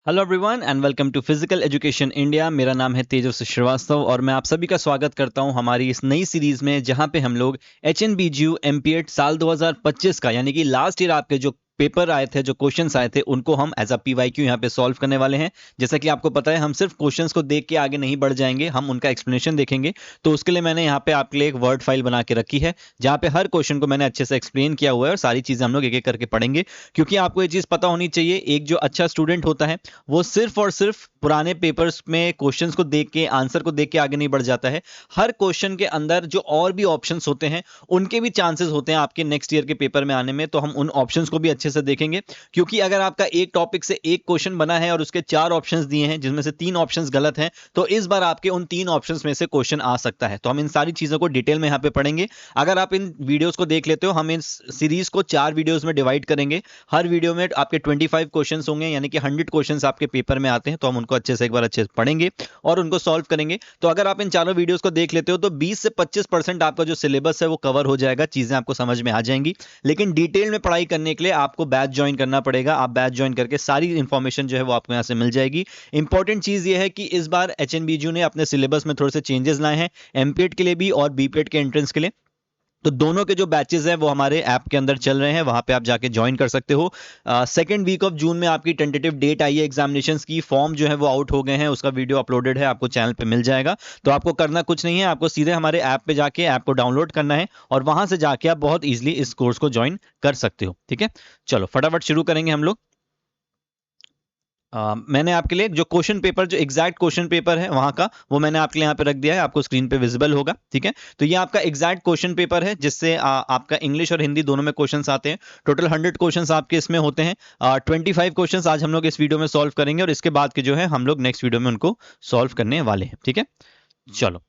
Hello everyone and welcome to physical education India. मेरा नाम है तेजस्वी श्रीवास्तव और मैं आप सभी का स्वागत करता हूं हमारी इस नई सीरीज में, जहां पे हम लोग HNBGU MPET साल 2025 का यानी कि लास्ट ईयर आपके जो पेपर आए थे, जो क्वेश्चंस आए थे, उनको हम एज अ PYQ यहाँ पे सॉल्व करने वाले हैं। जैसा कि आपको पता है, हम सिर्फ क्वेश्चंस को देख के आगे नहीं बढ़ जाएंगे, हम उनका एक्सप्लेनेशन देखेंगे। तो उसके लिए मैंने यहाँ पे आपके लिए एक वर्ड फाइल बना के रखी है, जहाँ पे हर क्वेश्चन को मैंने अच्छे से एक्सप्लेन किया हुआ है और सारी चीजें हम लोग एक एक करके पढ़ेंगे। क्योंकि आपको ये चीज पता होनी चाहिए, एक जो अच्छा स्टूडेंट होता है वो सिर्फ और सिर्फ पुराने पेपर्स में क्वेश्चंस को देख के, आंसर को देख के आगे नहीं बढ़ जाता है। हर क्वेश्चन के अंदर जो और भी ऑप्शंस होते हैं, उनके भी चांसेस होते हैं आपके नेक्स्ट ईयर के पेपर में आने में। तो हम उन ऑप्शंस को भी अच्छे से देखेंगे, क्योंकि अगर आपका एक टॉपिक से एक क्वेश्चन बना है और उसके 4 ऑप्शंस दिए हैं, जिसमें से 3 ऑप्शंस गलत हैं, तो इस बार आपके उन 3 ऑप्शंस में से क्वेश्चन आ सकता है। तो हम इन सारी चीजों को डिटेल में यहाँ पे पढ़ेंगे। अगर आप इन वीडियोस को देख लेते हो, हम इस सीरीज को 4 वीडियोस में डिवाइड करेंगे। हर वीडियो में आपके 25 क्वेश्चंस होंगे, यानी कि 100 क्वेश्चंस आपके पेपर में आते हैं। तो हम उनको अच्छे से एक बार अच्छे से पढ़ेंगे और उनको सॉल्व करेंगे। तो अगर आप इन चारों वीडियोस को देख लेते हो, तो 20 से 25% आपका जो सिलेबस है वो कवर हो जाएगा, चीजें आपको समझ में आ जाएंगी। लेकिन डिटेल में पढ़ाई करने के लिए आपको बैच ज्वाइन करना पड़ेगा। आप बैच ज्वाइन करके सारी इंफॉर्मेशन जो है वो आपको यहां से मिल जाएगी। इंपॉर्टेंट चीज ये है कि इस बार HNBGU ने अपने सिलेबस में थोड़े से चेंजेस लाए हैं, MPET के लिए भी और BPET के एंट्रेंस के लिए। तो दोनों के जो बैचेस हैं वो हमारे ऐप के अंदर चल रहे हैं, वहां पे आप जाके ज्वाइन कर सकते हो। सेकेंड वीक ऑफ जून में आपकी टेंटेटिव डेट आई है एग्जामिनेशंस की। फॉर्म जो है वो आउट हो गए हैं, उसका वीडियो अपलोडेड है, आपको चैनल पे मिल जाएगा। तो आपको करना कुछ नहीं है, आपको सीधे हमारे ऐप पे जाके ऐप को डाउनलोड करना है और वहां से जाके आप बहुत ईजिली इस कोर्स को ज्वाइन कर सकते हो। ठीक है, चलो फटाफट शुरू करेंगे हम लोग। मैंने आपके लिए जो क्वेश्चन पेपर, जो एग्जैक्ट क्वेश्चन पेपर है वहां का, वो मैंने आपके लिए यहाँ पे रख दिया है, आपको स्क्रीन पे विजिबल होगा। ठीक है, तो ये आपका एग्जैक्ट क्वेश्चन पेपर है, जिससे आपका इंग्लिश और हिंदी दोनों में क्वेश्चंस आते हैं। टोटल 100 क्वेश्चंस आपके इसमें होते हैं। 25 क्वेश्चंस आज हम लोग इस वीडियो में सॉल्व करेंगे और इसके बाद के जो है हम लोग नेक्स्ट वीडियो में उनको सॉल्व करने वाले हैं। ठीक है, चलो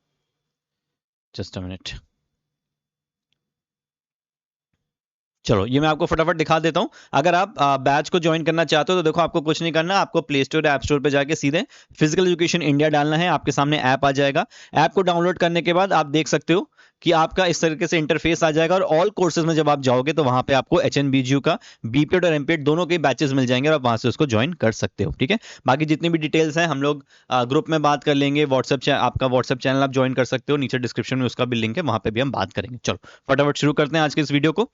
जस्ट अ मिनट। चलो ये मैं आपको फटाफट दिखा देता हूं। अगर आप बैच को ज्वाइन करना चाहते हो, तो देखो आपको कुछ नहीं करना, आपको प्ले स्टोर या ऐप स्टोर पे जाके सीधे फिजिकल एजुकेशन इंडिया डालना है। आपके सामने ऐप आ जाएगा। ऐप को डाउनलोड करने के बाद आप देख सकते हो कि आपका इस तरीके से इंटरफेस आ जाएगा और ऑल कोर्सेज में जब आप जाओगे तो वहां पे आपको HNBGU का BPET और MPET दोनों के बैचेस मिल जाएंगे और आप वहां से उसको ज्वाइन कर सकते हो। ठीक है, बाकी जितनी भी डिटेल्स हैं हम लोग ग्रुप में बात कर लेंगे। आपका व्हाट्सएप चैनल आप ज्वाइन कर सकते हो, नीचे डिस्क्रिप्शन में उसका भी लिंक है, वहां पे भी हम बात करेंगे। चलो फटाफट शुरू करते हैं आज के इस वीडियो को।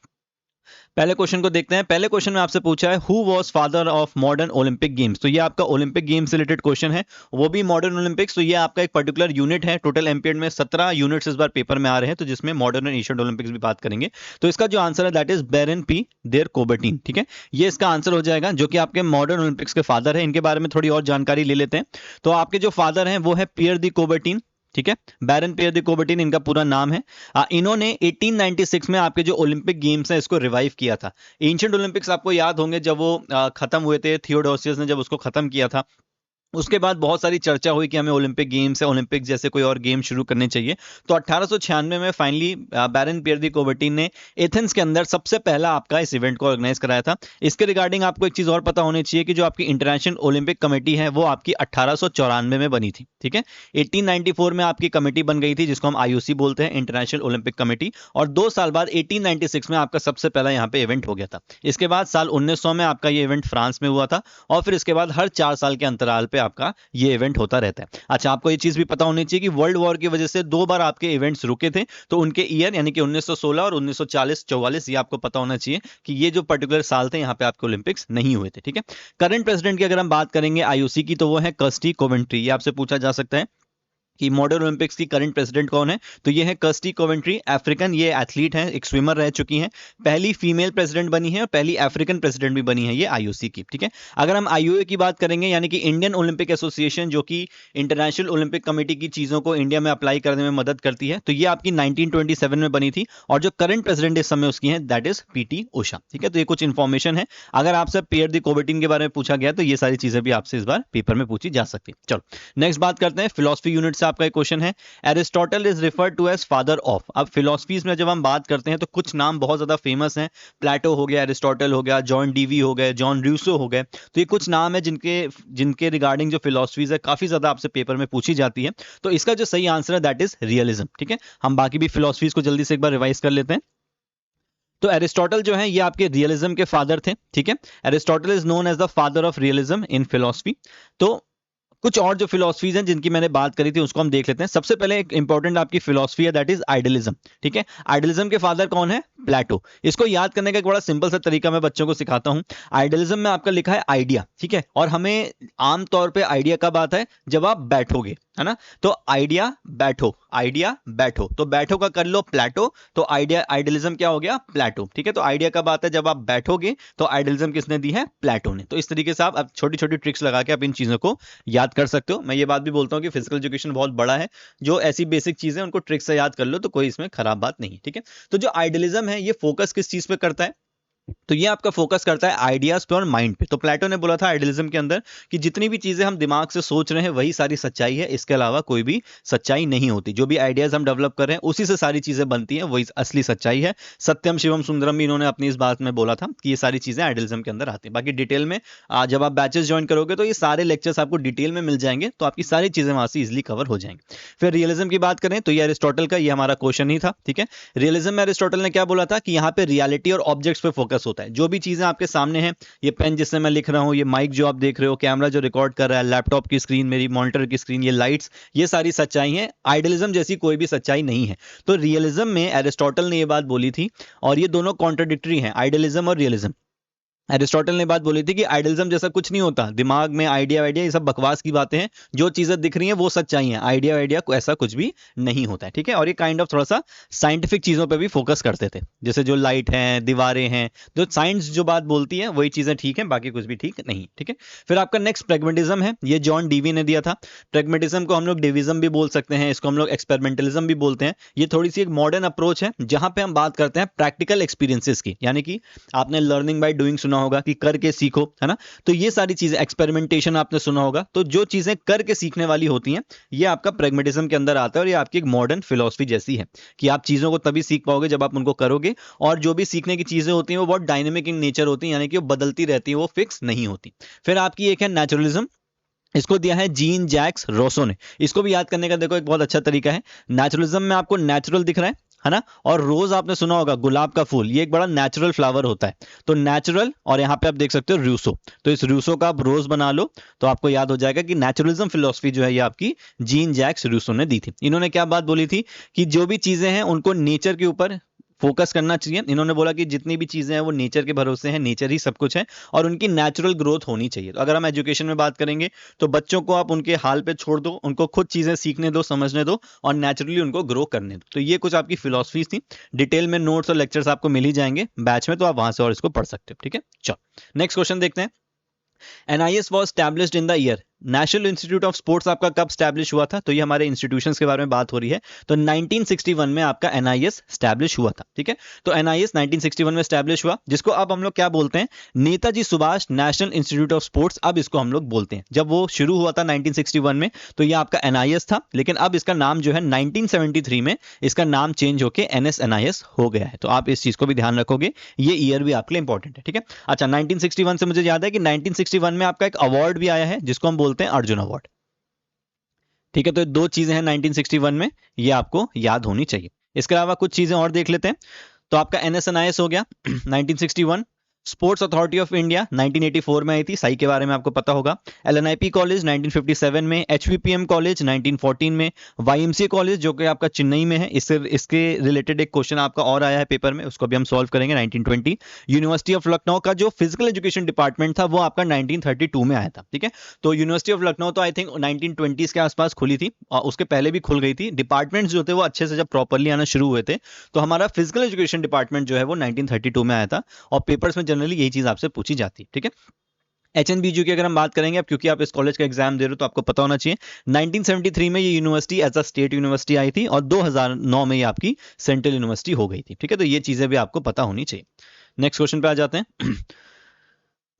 पहले क्वेश्चन को देखते हैं। पहले क्वेश्चन में आपसे पूछा है who was father of modern Olympic games. तो ये आपका ओलंपिक गेम्स से रिलेटेड क्वेश्चन है, वो भी मॉडर्न ओलंपिक्स। तो ये आपका एक पर्टिकुलर यूनिट है। टोटल MPET में 17 यूनिट्स इस बार पेपर में आ रहे हैं, तो जिसमें मॉडर्न एंड एशियन ओलंपिक्स भी बात करेंगे। तो इसका जो आंसर है दैट इज बेरन पी देर कोबर्टीन। ठीक है, ये इसका आंसर हो जाएगा, जो कि आपके मॉडर्न ओलंपिक्स के फादर है। इनके बारे में थोड़ी और जानकारी ले लेते हैं। तो आपके जो फादर हैं वो है पियर दी कोबर्टीन। ठीक है, बैरन पियर दी कोबर्टीन इनका पूरा नाम है। इन्होंने 1896 में आपके जो ओलंपिक गेम्स हैं इसको रिवाइव किया था। एंशिएंट ओलंपिक्स आपको याद होंगे, जब वो खत्म हुए थे, थियोडोसियस ने जब उसको खत्म किया था, उसके बाद बहुत सारी चर्चा हुई कि हमें ओलंपिक गेम्स या ओलंपिक जैसे कोई और गेम शुरू करने चाहिए। तो 1896 में फाइनली बैरन पियर दी कोबर्टीन ने एथेंस के अंदर सबसे पहला आपका इस इवेंट को ऑर्गेनाइज कराया था। इसके रिगार्डिंग आपको एक चीज और पता होनी चाहिए कि जो आपकी इंटरनेशनल ओलंपिक कमेटी है वो आपकी 1894 में बनी थी। ठीक है, 1894 में आपकी कमेटी बन गई थी, जिसको हम IOC बोलते हैं, इंटरनेशनल ओलंपिक कमेटी। और 2 साल बाद 1896 में आपका सबसे पहला यहाँ पे इवेंट हो गया था। इसके बाद साल 1900 में आपका ये इवेंट फ्रांस में हुआ था और फिर इसके बाद हर 4 साल के अंतराल पे आपका ये इवेंट होता रहता है। अच्छा, आपको ये चीज भी पता होनी चाहिए कि वर्ल्ड वॉर की वजह से 2 बार आपके इवेंट्स रुके थे। तो उनके ईयर यानी कि 1916 और 1940-44, ये आपको पता होना चाहिए कि ये जो पर्टिकुलर साल थे यहाँ पे आपके ओलंपिक्स नहीं हुए थे। ठीक है, करंट प्रेसिडेंट की अगर हम बात करेंगे IOC की, तो वो है कर्स्टी कोवेंट्री। ये आपसे पूछा जा सकता है कि मॉडर्न ओलंपिक्स की करंट प्रेसिडेंट कौन है। तो ये है कर्स्टी कोवेंट्री, अफ्रीकन ये एथलीट हैं, एक स्विमर रह चुकी हैं, पहली फीमेल प्रेसिडेंट बनी है और पहली अफ्रीकन प्रेसिडेंट भी बनी है ये IOC की। ठीक है, अगर हम IOA की बात करेंगे, यानी कि इंडियन ओलंपिक एसोसिएशन, जो कि इंटरनेशनल ओलंपिक कमेटी की चीजों को इंडिया में अप्लाई करने में मदद करती है, तो ये आपकी 1927 में बनी थी और जो करंट प्रेसिडेंट इस समय उसकी है दैट इज PT उषा। ठीक है, तो ये कुछ इंफॉर्मेशन है। अगर आपसे पियर दी कोबर्टीन के बारे में पूछा गया तो ये सारी चीजें भी आपसे इस बार पेपर में पूछी जा सकती है। चलो नेक्स्ट बात करते हैं। फिलोसफी यूनिट से आपका एक क्वेश्चन है, Aristotle is referred to as father of. अब फिलोसफीज में जब हम बात करते हैं तो कुछ नाम बहुत ज्यादा फेमस हैं। प्लेटो हो गया, एरिस्टोटल हो गया, जॉन डीवी हो गए, जॉन रूसो हो गए। तो ये कुछ नाम है जिनके जिनके रिगार्डिंग जो फिलोसफीज है काफी ज्यादा आपसे पेपर में पूछी जाती है। तो इसका जो सही आंसर है दैट इज रियलिज्म। ठीक है, हम बाकी भी फिलोसफीज को जल्दी से एक बार रिवाइज कर लेते हैं। तो एरिस्टोटल जो है ये आपके रियलिज्म के फादर थे, ठीक है। Aristotle is known as the father of realism in philosophy. तो कुछ और जो फिलोसफीज हैं जिनकी मैंने बात करी थी उसको हम देख लेते हैं। सबसे पहले एक इंपॉर्टेंट आपकी फिलोसफी है, दैट इज आइडियलिज्म, ठीक है। आइडियलिज्म के फादर कौन है? प्लेटो। इसको याद करने का एक बड़ा सिंपल सा तरीका मैं बच्चों को सिखाता हूं। आइडियलिज्म में आपका लिखा है आइडिया, ठीक है, और हमें आमतौर पे आइडिया कब आता है? जब आप बैठोगे, है ना। तो आइडिया बैठो, आइडिया बैठो, तो बैठो का कर लो प्लेटो, तो आइडिया आइडियलिज्म क्या हो गया? प्लेटो, ठीक है। तो आइडिया कब आता है? जब आप बैठोगे। तो आइडियलिज्म किसने दी है? प्लेटो ने। तो इस तरीके से आप छोटी छोटी ट्रिक्स लगा के आप इन चीजों को याद कर सकते हो। मैं ये बात भी बोलता हूँ कि फिजिकल एजुकेशन बहुत बड़ा है, जो ऐसी बेसिक चीजें उनको ट्रिक से याद कर लो तो कोई इसमें खराब बात नहीं, ठीक है। तो जो आइडियलिज्म है ये फोकस किस चीज पे करता है? तो ये आपका फोकस करता है आइडियाज पे और माइंड पे। तो प्लेटो ने बोला था आइडियलिज्म के अंदर कि जितनी भी चीजें हम दिमाग से सोच रहे हैं वही सारी सच्चाई है, इसके अलावा कोई भी सच्चाई नहीं होती। जो भी आइडियाज हम डेवलप कर रहे हैं उसी से सारी चीजें बनती हैं, वही असली सच्चाई है। सत्यम शिवम सुंदरम भी इन्होंने अपनी इस बात में बोला था कि ये सारी चीजें आइडियलिज्म के अंदर आती हैं। बाकी डिटेल में जब आप बैचेस ज्वाइन करोगे तो ये सारे लेक्चर्स आपको डिटेल में मिल जाएंगे, तो आपकी सारी चीजें वहां से इजिली कवर हो जाएंगी। फिर रियलिज्म की बात करें तो ये अरिस्टोटल का, ये हमारा क्वेश्चन ही था, ठीक है। रियलिज्म में अरिस्टोटल ने क्या बोला था कि यहाँ पे रियलिटी और ऑब्जेक्ट्स पे फोकस होता है। जो भी चीजें आपके सामने हैं, ये पेन जिससे मैं लिख रहा हूं, ये माइक जो आप देख रहे हो, कैमरा जो रिकॉर्ड कर रहा है, लैपटॉप की स्क्रीन, मेरी मॉनिटर की स्क्रीन, ये लाइट्स, ये सारी सच्चाई है। आइडियलिज्म जैसी कोई भी सच्चाई नहीं है। तो रियलिज्म में एरिस्टोटल ने ये बात बोली थी, और ये दोनों कॉन्ट्राडिक्टरी हैं, आइडियलिज्म और रियलिज्म। एरिस्टोटल ने बात बोली थी कि आइडियलिज्म जैसा कुछ नहीं होता, दिमाग में आइडिया आइडिया ये सब बकवास की बातें हैं, जो चीजें दिख रही हैं वो सच्चाई हैं, आइडिया आइडिया को ऐसा कुछ भी नहीं होता है, ठीक है। और ये काइंड ऑफ थोड़ा सा साइंटिफिक चीजों पे भी फोकस करते थे, जैसे जो लाइट है, दीवारें हैं, जो साइंस जो बात बोलती है वही चीजें ठीक है, बाकी कुछ भी ठीक नहीं, ठीक है। फिर आपका नेक्स्ट प्रेगमेटिज्म है, ये जॉन डीवी ने दिया था। प्रेगमेटिज्म को हम लोग डिविज्म भी बोल सकते हैं, इसको हम लोग एक्सपेरिमेंटलिज्म भी बोलते हैं। ये थोड़ी सी एक मॉडर्न अप्रोच है जहां पे हम बात करते हैं प्रैक्टिकल एक्सपीरियंसेस की, यानी कि आपने लर्निंग बाय डूइंग सुना होगा कि करके सीखो, है ना। तो ये सारी चीजें, एक्सपेरिमेंटेशन आपने सुना होगा, तो जो चीजें करके सीखने वाली होती हैं ये आपका प्रैग्मेटिज्म के अंदर आता है। और ये आपकी एक मॉडर्न फिलॉसफी जैसी है कि आप चीजों को तभी सीख पाओगे जब आप उनको करोगे, और जो भी सीखने की चीजें होती हैं वो बहुत डायनेमिक इन नेचर होती हैं, यानी कि वो बदलती रहती हैं, वो फिक्स नहीं होती। फिर आपकी एक है नेचुरलिज्म, इसको दिया है जीन जैक्स रोसो ने। इसको भी याद करने का देखो एक बहुत अच्छा तरीका है। नेचुरलिज्म में आपको नेचुरल दिख रहा है ना, और रोज आपने सुना होगा गुलाब का फूल, ये एक बड़ा नेचुरल फ्लावर होता है। तो नेचुरल, और यहाँ पे आप देख सकते हो रूसो, तो इस रूसो का आप रोज बना लो तो आपको याद हो जाएगा कि नेचुरलिज्म फिलोसफी जो है ये आपकी जीन जैक्स रूसो ने दी थी। इन्होंने क्या बात बोली थी कि जो भी चीजें हैं उनको नेचर के ऊपर फोकस करना चाहिए। इन्होंने बोला कि जितनी भी चीजें हैं वो नेचर के भरोसे हैं, नेचर ही सब कुछ है, और उनकी नेचुरल ग्रोथ होनी चाहिए। तो अगर हम एजुकेशन में बात करेंगे तो बच्चों को आप उनके हाल पे छोड़ दो, उनको खुद चीजें सीखने दो, समझने दो, और नेचुरली उनको ग्रो करने दो। तो ये कुछ आपकी फिलोसफीज थी। डिटेल में नोट्स और लेक्चर्स आपको मिल ही जाएंगे बैच में, तो आप वहां से और इसको पढ़ सकते हो, ठीक है। चलो नेक्स्ट क्वेश्चन देखते हैं। NIS was established in the year, national institute of sports आपका कब स्टैब्लिश हुआ था? तो ये हमारे इंस्टीट्यूशंस के बारे में बात हो रही है। तो 1961 में आपका NIS स्टैब्लिश हुआ था, ठीक है। तो NIS 1961 में स्टैब्लिश हुआ, जिसको अब हम लोग क्या बोलते हैं? Netaji Subhash national institute of sports, अब इसको हम लोग बोलते हैं। जब वो शुरू हुआ था 1961 में तो ये आपका NIS था, लेकिन अब इसका नाम जो है 1973 में इसका नाम चेंज होकर NSNIS हो गया है। तो आप इस चीज को भी ध्यान रखोगे, ये ईयर भी आपके लिए इंपॉर्टेंट है, ठीक है। अच्छा, 1961 से मुझे याद है कि 1961 में आपका एक अवार्ड भी आया है जिसको हम बोलते हैं अर्जुन अवार्ड, ठीक है। तो दो चीजें हैं 1961 में, ये आपको याद होनी चाहिए। इसके अलावा कुछ चीजें और देख लेते हैं। तो आपका NSNIS हो गया 1961। स्पोर्ट्स अथॉरिटी ऑफ इंडिया 1984 में आई थी, साई के बारे में आपको पता होगा। LNIP कॉलेज 1957 में, HVPM कॉलेज 1914 में, YMCA कॉलेज जो कि आपका चेन्नई में है, इसके रिलेटेड एक क्वेश्चन आपका और आया है पेपर में, उसको भी हम सॉल्व करेंगे, 1920। यूनिवर्सिटी ऑफ लखनऊ का जो फिजिकल एजुकेशन डिपार्टमेंट था वो आपका 1932 में आया था, ठीक है। तो यूनिवर्सिटी ऑफ लखनऊ तो आई थिंक 1920s के आसपास खुली थी, और उसके पहले भी खुल गई थी। डिपार्टमेंट्स जो थे वो अच्छे से जब प्रॉपरली आना शुरू हुए थे, तो हमारा फिजिकल एजुकेशन डिपार्टमेंट जो है वो 1932 में आया था, और पेपर्स में जनरली यही चीज आपसे पूछी जाती है, ठीक है। HNBU की अगर हम बात करेंगे, अब क्योंकि आप इस कॉलेज का एग्जाम दे रहे हो तो आपको पता होना चाहिए, 1973 में ये university as a state university आई थी, और 2009 में ये आपकी सेंट्रल यूनिवर्सिटी हो गई थी, ठीक है। तो ये चीजें भी आपको पता होनी चाहिए। नेक्स्ट क्वेश्चन पे आ जाते हैं।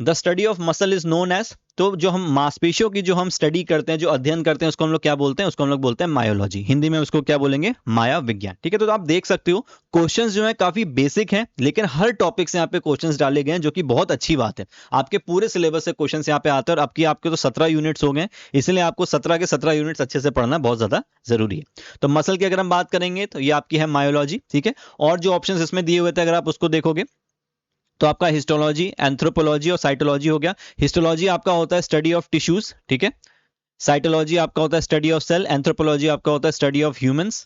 The study of muscle is known as, तो जो हम मांसपेशियों की जो हम स्टडी करते हैं, जो अध्ययन करते हैं, उसको हम लोग क्या बोलते हैं? उसको हम लोग बोलते हैं मायोलॉजी। हिंदी में उसको क्या बोलेंगे? माया विज्ञान। ठीक है, तो आप देख सकते हो क्वेश्चंस जो है काफी बेसिक हैं, लेकिन हर टॉपिक से यहाँ पे क्वेश्चंस डाले गए हैं, जो कि बहुत अच्छी बात है। आपके पूरे सिलेबस से क्वेश्चंस यहाँ पे आते हैं, और आपके तो 17 यूनिट्स हो गए, इसलिए आपको 17 के 17 यूनिट्स अच्छे से पढ़ना बहुत ज्यादा जरूरी है। तो मसल की अगर हम बात करेंगे तो ये आपकी है मायोलॉजी। ठीक है, और जो ऑप्शन इसमें दिए हुए थे अगर आप उसको देखोगे तो आपका हिस्टोलॉजी, एंथ्रोपोलॉजी और साइटोलॉजी हो गया। हिस्टोलॉजी आपका होता है स्टडी ऑफ टिश्यूज, ठीक है। साइटोलॉजी आपका होता है स्टडी ऑफ सेल, एंथ्रोपोलॉजी आपका होता है स्टडी ऑफ ह्यूमंस,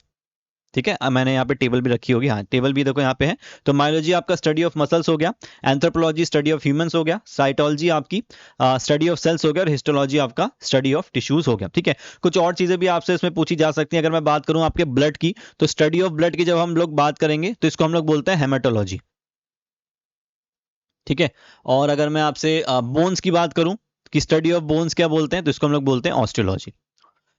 ठीक है। मैंने यहाँ पे टेबल भी रखी होगी, हाँ टेबल भी देखो यहाँ पे है। तो मायोलॉजी आपका स्टडी ऑफ मसल्स हो गया, एंथ्रोपोलॉजी स्टडी ऑफ ह्यूमंस हो गया, साइटोलॉजी आपकी स्टडी ऑफ सेल्स हो गया, और हिस्टोलॉजी आपका स्टडी ऑफ टिश्यूज हो गया। ठीक है, कुछ और चीजें भी आपसे इसमें पूछी जा सकती हैं। अगर मैं बात करूं आपके ब्लड की, तो स्टडी ऑफ ब्लड की जब हम लोग बात करेंगे तो इसको हम लोग बोलते हैं हेमाटोलॉजी। ठीक है, और अगर मैं आपसे बोन्स की बात करूं कि स्टडी ऑफ बोन्स क्या बोलते हैं, तो इसको हम लोग बोलते हैं ऑस्टियोलॉजी।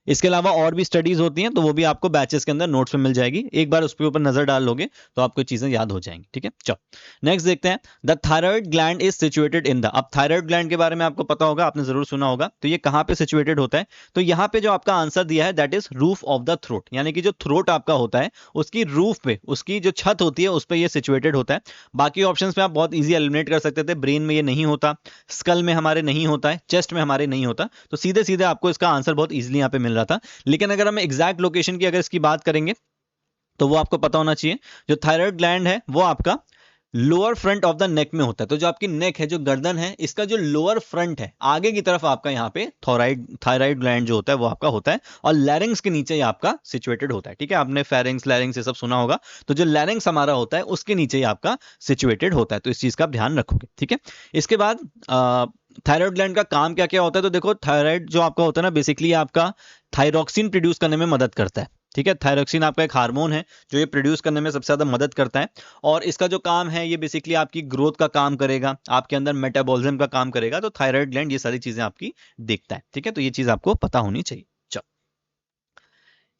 इसके अलावा और भी स्टडीज होती हैं, तो वो भी आपको बैचेस के अंदर नोट्स में मिल जाएगी। एक बार उसके ऊपर नजर डाल लोगे तो आपको चीजें याद हो जाएंगी। ठीक है, चलो नेक्स्ट देखते हैं। The thyroid gland is situated in the, अब थायराइड ग्लैंड के बारे में आपको पता होगा, आपने जरूर सुना होगा। तो ये कहां पे सिचुएटेड होता है? तो यहाँ पे जो आपका आंसर दिया है that is roof of the throat, यानी कि जो थ्रोट आपका होता है उसकी रूफ पे, उसकी जो छत होती है उस पर ये सिचुएटेड होता है। बाकी ऑप्शन में आप बहुत ईजी एलिमिनेट कर सकते थे। ब्रेन में ये नहीं होता, स्कल में हमारे नहीं होता है, चेस्ट में हमारे नहीं होता, तो सीधे सीधे आपको इसका आंसर बहुत ईजिली यहाँ पे मिल रहा था। लेकिन अगर हम एग्जैक्ट लोकेशन की अगर इसकी बात करेंगे तो वो आपको पता होना चाहिए। जो थायराइड ग्लैंड है वो आपका lower front of the neck में होता है। तो जो आपकी नेक है, जो गर्दन है, इसका जो लोअर फ्रंट है, आगे की तरफ आपका यहाँ पे थायराइड ग्लैंड जो होता है वो आपका होता है, और लैरिंग्स के नीचे ही आपका सिचुएटेड होता है। ठीक है, आपने फेरिंग्स लैरिंग्स ये सब सुना होगा, तो जो लैरिंग्स हमारा होता है उसके नीचे ही आपका सिचुएटेड होता है। तो इस चीज का आप ध्यान रखोगे। ठीक है, इसके बाद थायराइड ग्लैंड का काम क्या क्या होता है? तो देखो थायराइड जो आपका होता है ना, बेसिकली आपका थायरॉक्सिन प्रोड्यूस करने में मदद करता है। ठीक है, थायरॉक्सिन आपका एक हार्मोन है जो ये प्रोड्यूस करने में सबसे ज्यादा मदद करता है, और इसका जो काम है ये बेसिकली आपकी ग्रोथ का काम करेगा, आपके अंदर मेटाबॉलिज्म का काम करेगा। तो थायराइड ग्लैंड ये सारी चीजें आपकी देखता है। ठीक है, तो ये चीज आपको पता होनी चाहिए। चलो,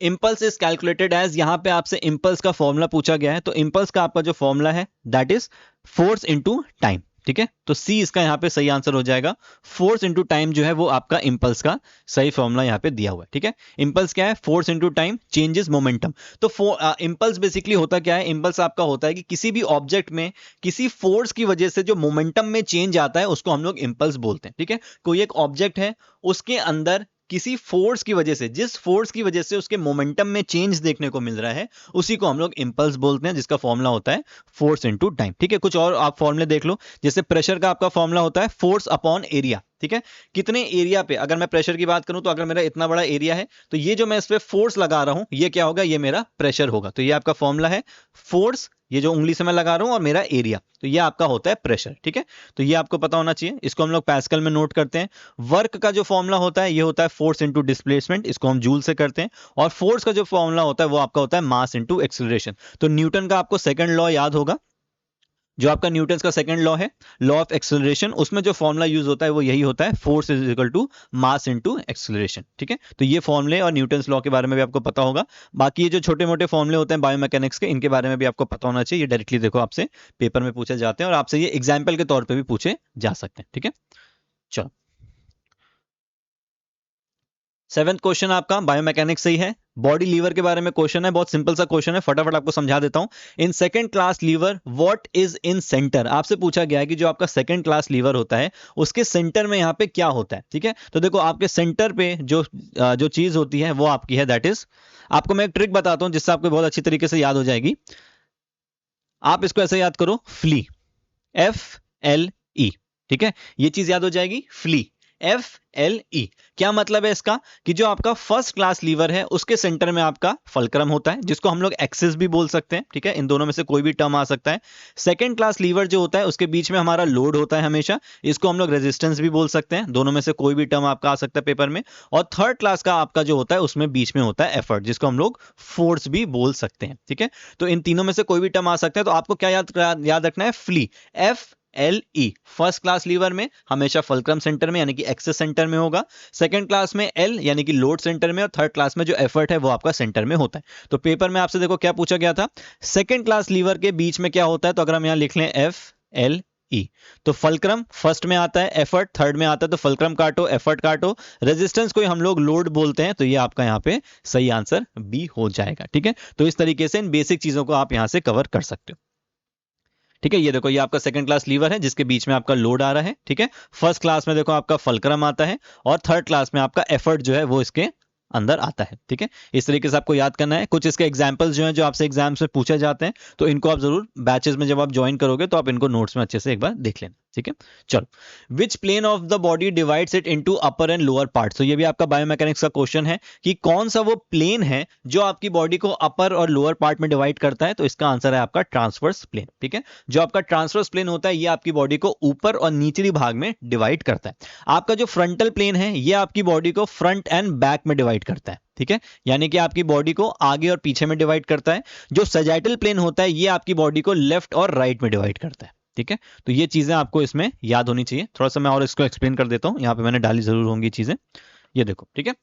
इंपल्स इज कैलकुलेटेड एज, यहां पे आपसे इंपल्स का फॉर्मूला पूछा गया है। तो इंपल्स का आपका जो फॉर्मूला है that is force into time. ठीक है, तो सी इसका यहाँ पे सही आंसर हो जाएगा। फोर्स इंटू टाइम जो है वो आपका इंपल्स का सही फॉर्मूला यहाँ पे दिया हुआ है। ठीक है, इंपल्स क्या है? Force into time changes momentum. तो इंपल्स बेसिकली होता क्या है? इंपल्स आपका होता है कि किसी भी ऑब्जेक्ट में किसी फोर्स की वजह से जो मोमेंटम में चेंज आता है उसको हम लोग इंपल्स बोलते हैं। ठीक है, कोई एक ऑब्जेक्ट है, उसके अंदर किसी फोर्स की वजह से, जिस फोर्स की वजह से उसके मोमेंटम में चेंज देखने को मिल रहा है, उसी को हम लोग इंपल्स बोलते हैं, जिसका फॉर्मूला होता है फोर्स इनटू टाइम। ठीक है, कुछ और आप फॉर्मूले देख लो। जैसे प्रेशर का आपका फॉर्मूला होता है फोर्स अपॉन एरिया। ठीक है, कितने एरिया पे, अगर मैं प्रेशर की बात करूं तो अगर मेरा इतना बड़ा एरिया है तो ये जो मैं इस पे फोर्स लगा रहा हूं ये क्या होगा? ये मेरा प्रेशर होगा। तो ये आपका फॉर्मूला है फोर्स, ये जो उंगली से मैं लगा रहा हूं, और मेरा एरिया, तो ये आपका होता है प्रेशर। ठीक है, तो ये आपको पता होना चाहिए। इसको हम लोग पैस्कल में नोट करते हैं। वर्क का जो फॉर्मूला होता है ये होता है फोर्स इंटू डिस्प्लेसमेंट, इसको हम जूल से करते हैं। और फोर्स का जो फॉर्मूला होता है वो आपका होता है मास इंटू एक्सेलरेशन। तो न्यूटन का आपको सेकंड लॉ याद होगा, जो आपका न्यूटन का सेकंड लॉ है, लॉ ऑफ एक्सेलरेशन, उसमें जो फॉर्मूला यूज होता है वो यही होता है, force is equal to mass into acceleration. ठीक है, तो ये फॉर्मूले और न्यूटन लॉ के बारे में भी आपको पता होगा। बाकी ये जो छोटे मोटे फॉर्मूले होते हैं बायोमैकेनिक्स के, इनके बारे में भी आपको पता होना चाहिए। ये डायरेक्टली देखो आपसे पेपर में पूछे जाते हैं, और आपसे ये एग्जाम्पल के तौर पर भी पूछे जा सकते हैं। ठीक है, चलो 7th क्वेश्चन आपका बायोमैकेनिक्स से ही है। बॉडी लीवर के बारे में क्वेश्चन है, बहुत सिंपल सा क्वेश्चन है, फटाफट आपको समझा देता हूं। In second class lever what is in centre, आपसे पूछा गया है कि जो आपका सेकंड क्लास लीवर होता है उसके सेंटर में यहाँ पे क्या होता है। ठीक है, तो देखो आपके सेंटर पे जो चीज होती है वो आपकी है दैट इज, आपको मैं एक ट्रिक बताता हूं जिससे आपको बहुत अच्छी तरीके से याद हो जाएगी। आप इसको ऐसे याद करो, फ्ली, FLE। ठीक है, ये चीज याद हो जाएगी, फ्ली, FLE। क्या मतलब है इसका? कि जो आपका फर्स्ट क्लास लीवर है उसके सेंटर में आपका फल्क्रम होता है, जिसको हम लोग एक्सिस भी बोल सकते हैं। ठीक है, इन दोनों में से कोई भी टर्म आ सकता है। सेकंड क्लास लीवर जो होता है उसके बीच में हमारा लोड होता है हमेशा, इसको हम लोग रेजिस्टेंस भी बोल सकते हैं। दोनों में से कोई भी टर्म आपका आ सकता है पेपर में। और थर्ड क्लास का आपका जो होता है उसमें बीच में होता है एफर्ट, जिसको हम लोग फोर्स भी बोल सकते हैं। ठीक है, तो इन तीनों में से कोई भी टर्म आ सकता है। तो आपको क्या याद रखना है? फ्ली, FLE। फर्स्ट क्लास लीवर में हमेशा फल्क्रम सेंटर में यानी कि एक्सेस सेंटर में होगा, सेकंड क्लास में L यानी कि लोड सेंटर में, और थर्ड क्लास में जो एफर्ट है वो आपका सेंटर में होता है। तो पेपर में आपसे देखो क्या पूछा गया था, सेकंड क्लास लीवर के बीच में क्या होता है? तो अगर हम यहां लिख लें FLE, ई। तो फल्क्रम फर्स्ट में आता है, एफर्ट थर्ड में आता है, तो फल्क्रम काटो, एफर्ट काटो, रेजिस्टेंस को हम लोग लोड बोलते हैं, तो ये आपका यहाँ पे सही आंसर बी हो जाएगा। ठीक है, तो इस तरीके से इन बेसिक चीजों को आप यहाँ से कवर कर सकते हो। ठीक है, ये देखो ये आपका सेकंड क्लास लीवर है जिसके बीच में आपका लोड आ रहा है। ठीक है, फर्स्ट क्लास में देखो आपका फल्क्रम आता है और थर्ड क्लास में आपका एफर्ट जो है वो इसके अंदर आता है। ठीक है, इस तरीके से आपको याद करना है। कुछ इसके एग्जांपल्स जो हैं जो आपसे एग्जाम्स में पूछे जाते हैं, तो इनको आप जरूर बैचेस में जब आप ज्वाइन करोगे तो आप इनको नोट्स में अच्छे से एक बार देख लेना। ठीक है, चलो, which plane of the body divides it into upper and lower part. तो ये भी आपका बायोमैकेनिक्स का क्वेश्चन है कि कौन सा वो प्लेन है जो आपकी बॉडी को अपर और लोअर पार्ट में डिवाइड करता है। तो इसका आंसर है आपका ट्रांसवर्स प्लेन। ठीक है, जो आपका ट्रांसवर्स प्लेन होता है ये आपकी बॉडी को ऊपर और निचली भाग में डिवाइड करता है। आपका जो फ्रंटल प्लेन है ये आपकी बॉडी को फ्रंट एंड बैक में डिवाइड करता है। ठीक है, यानी कि आपकी बॉडी को आगे और पीछे में डिवाइड करता है। जो सैजिटल प्लेन होता है ये आपकी बॉडी को लेफ्ट और राइट में डिवाइड करता है। ठीक है, तो ये चीजें आपको इसमें याद होनी चाहिए। थोड़ा सा मैं और इसको एक्सप्लेन कर देता हूं, यहां पे मैंने डाली जरूर होंगी चीजें, ये देखो। ठीक है,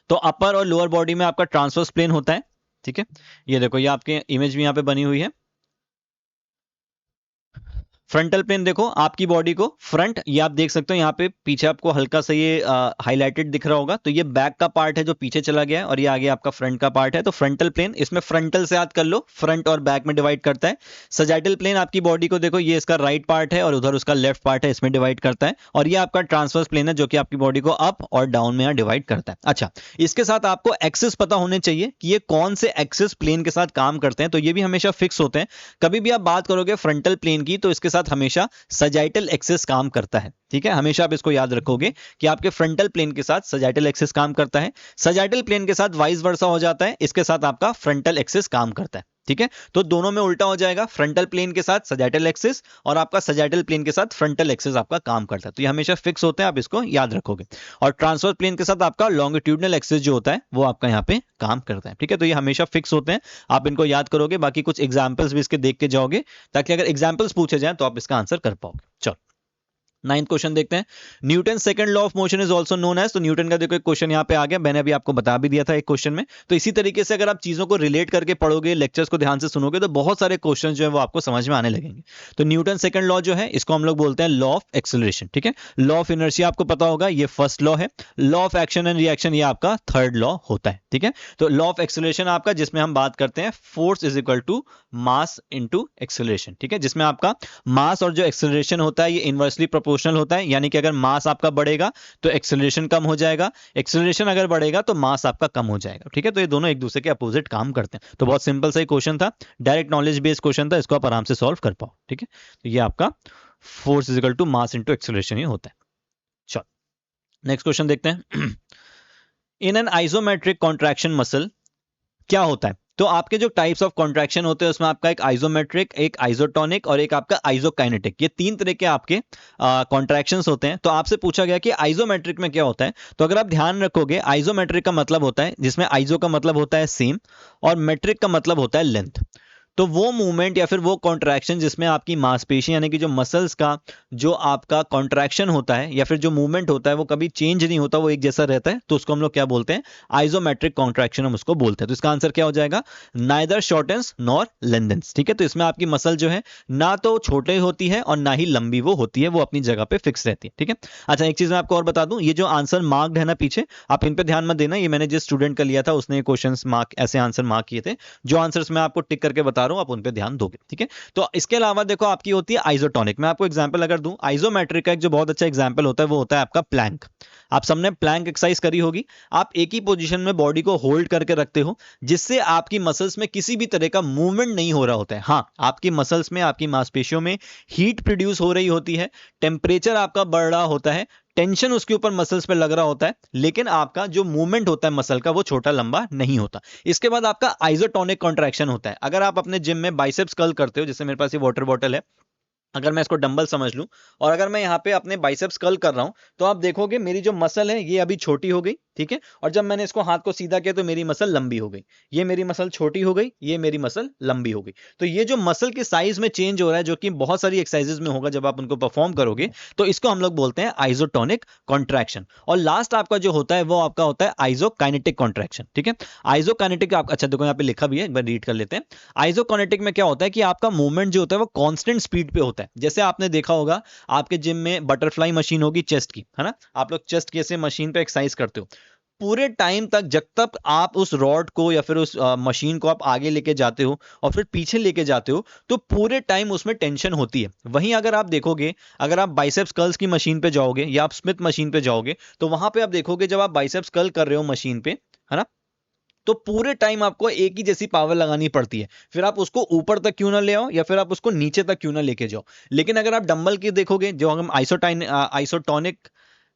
तो अपर और लोअर बॉडी में आपका ट्रांसवर्स प्लेन होता है। ठीक है, ये देखो ये आपके इमेज भी यहां पे बनी हुई है। फ्रंटल प्लेन देखो आपकी बॉडी को फ्रंट, ये आप देख सकते हो यहाँ पे पीछे आपको हल्का सा ये हाईलाइटेड दिख रहा होगा, तो ये बैक का पार्ट है जो पीछे चला गया है और ये आगे आपका फ्रंट का पार्ट है। तो फ्रंटल प्लेन, इसमें फ्रंटल से याद कर लो, फ्रंट और बैक में डिवाइड करता है। सैजिटल प्लेन आपकी बॉडी को देखो ये इसका राइट पार्ट है और उधर उसका लेफ्ट पार्ट है, इसमें डिवाइड करता है। और ये आपका ट्रांसवर्स प्लेन है जो कि आपकी बॉडी को अप और डाउन में यहाँ डिवाइड करता है। अच्छा, इसके साथ आपको एक्सिस पता होने चाहिए कि ये कौन से एक्सिस प्लेन के साथ काम करते हैं, तो ये भी हमेशा फिक्स होते हैं। कभी भी आप बात करोगे फ्रंटल प्लेन की तो इसके साथ हमेशा सैजिटल एक्सिस काम करता है। ठीक है, हमेशा आप इसको याद रखोगे कि आपके फ्रंटल प्लेन के साथ सैजिटल एक्सिस काम करता है। सैजिटल प्लेन के साथ वाइस वर्सा हो जाता है, इसके साथ आपका फ्रंटल एक्सिस काम करता है। ठीक है, तो दोनों में उल्टा हो जाएगा, फ्रंटल प्लेन के साथ सैजिटल एक्सिस और आपका सैजिटल प्लेन के साथ फ्रंटल एक्सिस आपका काम करता है। तो ये हमेशा फिक्स होते हैं, आप इसको याद रखोगे। और ट्रांसवर्स प्लेन के साथ आपका लॉन्गिट्यूडनल एक्सिस जो होता है वो आपका यहाँ पे काम करता है। ठीक है, तो ये हमेशा फिक्स होते हैं, आप इनको याद करोगे। बाकी कुछ एग्जाम्पल्स भी इसके देख के जाओगे ताकि अगर एग्जाम्पल्स पूछे जाए तो आप इसका आंसर कर पाओगे। चलो, 9th क्वेश्चन देखते हैं। Newton second law of motion is also known as. तो न्यूटन का देखो एक क्वेश्चन यहाँ पे आ गया, मैंने अभी आपको बता भी दिया था एक क्वेश्चन में। तो इसी तरीके से अगर आप चीजों को रिलेट करके पढ़ोगे, लेक्चर्स को ध्यान से सुनोगे, तो बहुत सारे क्वेश्चन जो है वो आपको समझ में आने लगेंगे। तो न्यूटन सेकंड लॉ जो है इसको हम लोग बोलते हैं लॉ ऑफ एक्सेलरेशन। ठीक है, लॉ ऑफ इनर्शिया आपको पता होगा, ये फर्स्ट लॉ है। Law of action and reaction ये आपका थर्ड लॉ होता है। ठीक है, तो लॉ ऑफ एक्सेलरेशन आपका, जिसमें हम बात करते हैं force is equal to mass into acceleration. ठीक है, जिसमें आपका मास और जो एक्सेलरेशन होता है ये इनवर्सली प्रोपोर्शनल होता है, यानी कि अगर मास आपका बढ़ेगा तो एक्सेलरेशन कम हो जाएगा, एक्सेलरेशन अगर बढ़ेगा तो मास आपका कम हो जाएगा। ठीक है, तो ये दोनों एक दूसरे के अपोजिट काम करते हैं। तो बहुत सिंपल सा ही क्वेश्चन था, डायरेक्ट नॉलेज बेस्ड क्वेश्चन था, इसको आप आराम से सॉल्व कर पाओ। ठीक है, तो ये आपका force is equal to mass into acceleration ही होता है। चलो, नेक्स्ट क्वेश्चन देखते हैं। In an isometric contraction muscle क्या होता है? तो आपके जो टाइप्स ऑफ कॉन्ट्रैक्शन होते हैं उसमें आपका एक आइसोमेट्रिक, एक आइसोटोनिक और एक आपका आइसोकाइनेटिक, ये तीन तरह के आपके कॉन्ट्रैक्शंस होते हैं। तो आपसे पूछा गया कि आइसोमेट्रिक में क्या होता है। तो अगर आप ध्यान रखोगे, आइसोमेट्रिक का मतलब होता है, जिसमें आइसो का मतलब होता है सेम और मेट्रिक का मतलब होता है लेंथ। तो वो मूवमेंट या फिर वो कॉन्ट्रैक्शन जिसमें आपकी मांसपेशी यानी कि जो मसल्स का जो आपका कॉन्ट्रैक्शन होता है या फिर जो मूवमेंट होता है वो कभी चेंज नहीं होता, वो एक जैसा रहता है, तो उसको हम लोग क्या बोलते हैं? आइसोमेट्रिक कॉन्ट्रैक्शन हम उसको बोलते हैं। तो इसका आंसर क्या हो जाएगा? Neither shortens nor lengthens. ठीक है, तो इसमें आपकी मसल जो है ना तो छोटे होती है और ना ही लंबी वो होती है, वो अपनी जगह पे फिक्स रहती है। ठीक है, अच्छा एक चीज मैं आपको और बता दूं, ये जो आंसर मार्क्ड है ना पीछे, आप इन पे ध्यान मत देना, ये मैंने जिस स्टूडेंट का लिया था उसने क्वेश्चन मार्क ऐसे आंसर मार्क किए थे। जो आंसर्स मैं आपको टिक करके बता रहा हूं आप उन पे ध्यान दोगे। ठीक है, तो इसके अलावा देखो आपकी होती है आइसोटोनिक। मैं आपको एग्जांपल अगर दूं, आइसोमेट्रिक का एक जो बहुत अच्छा एग्जांपल होता है वो होता है आपका प्लैंक। आप सबने प्लैंक एक्सरसाइज करी होगी। आप एक ही पोजीशन में बॉडी को होल्ड करके रखते हो, जिससे आपकी मसल्स में किसी भी तरह का मूवमेंट नहीं हो रहा होता है। हाँ, आपकी मसल्स में, आपकी मांसपेशियों में हीट प्रोड्यूस हो रही होती है, टेम्परेचर आपका बढ़ रहा होता है, टेंशन उसके ऊपर मसल्स पे लग रहा होता है, लेकिन आपका जो मूवमेंट होता है मसल का वो छोटा लंबा नहीं होता। इसके बाद आपका आइसोटोनिक कॉन्ट्रैक्शन होता है। अगर आप अपने जिम में बाइसेप्स कर्ल करते हो, जैसे मेरे पास ये वाटर बॉटल है, अगर मैं इसको डंबल समझ लूं और अगर मैं यहाँ पे अपने बाइसेप्स कर्ल कर रहा हूं, तो आप देखोगे मेरी जो मसल है ये अभी छोटी हो गई, ठीक है। और जब मैंने इसको हाथ को सीधा किया तो मेरी मसल लंबी हो गई, ये मेरी मसल छोटी हो गई, ये मेरी मसल लंबी हो गई। तो ये जो मसल के साइज में चेंज हो रहा है, जो कि बहुत सारी एक्सरसाइजेज में होगा जब आप उनको परफॉर्म करोगे, तो इसको हम लोग बोलते हैं आइसोटोनिक कॉन्ट्रैक्शन। और लास्ट आपका जो होता है वो आपका होता है आइसोकाइनेटिक कॉन्ट्रैक्शन। ठीक है, आइसोकाइनेटिक आप, अच्छा देखो यहाँ पे लिखा भी है, एक बार रीड कर लेते हैं। आइसोकाइनेटिक में क्या होता है कि आपका मूवमेंट जो होता है वो कांस्टेंट स्पीड पे होता है। जैसे आपने देखा होगा आपके जिम में बटरफ्लाई मशीन होगी चेस्ट की, है ना, आप लोग चेस्ट की ऐसे मशीन पे एक्सरसाइज करते हो, पूरे टाइम तक जब तक आप उस रॉड को या फिर उस मशीन को आप आगे लेके जाते हो और फिर पीछे लेके जाते हो, तो पूरे टाइम उसमें टेंशन होती है। वहीं अगर आप देखोगे, अगर आप बाइसेप्स कर्ल्स की मशीन पे जाओगे या आप स्मिथ मशीन पे जाओगे, तो वहां पे आप देखोगे जब आप बाइसेप्स कर्ल कर रहे हो मशीन पे, है ना, तो पूरे टाइम आपको एक ही जैसी पावर लगानी पड़ती है। फिर आप उसको ऊपर तक क्यों ना ले आओ या फिर आप उसको नीचे तक क्यों ना लेके जाओ। लेकिन अगर आप डंबल की देखोगे, जो हम आइसोटोनिक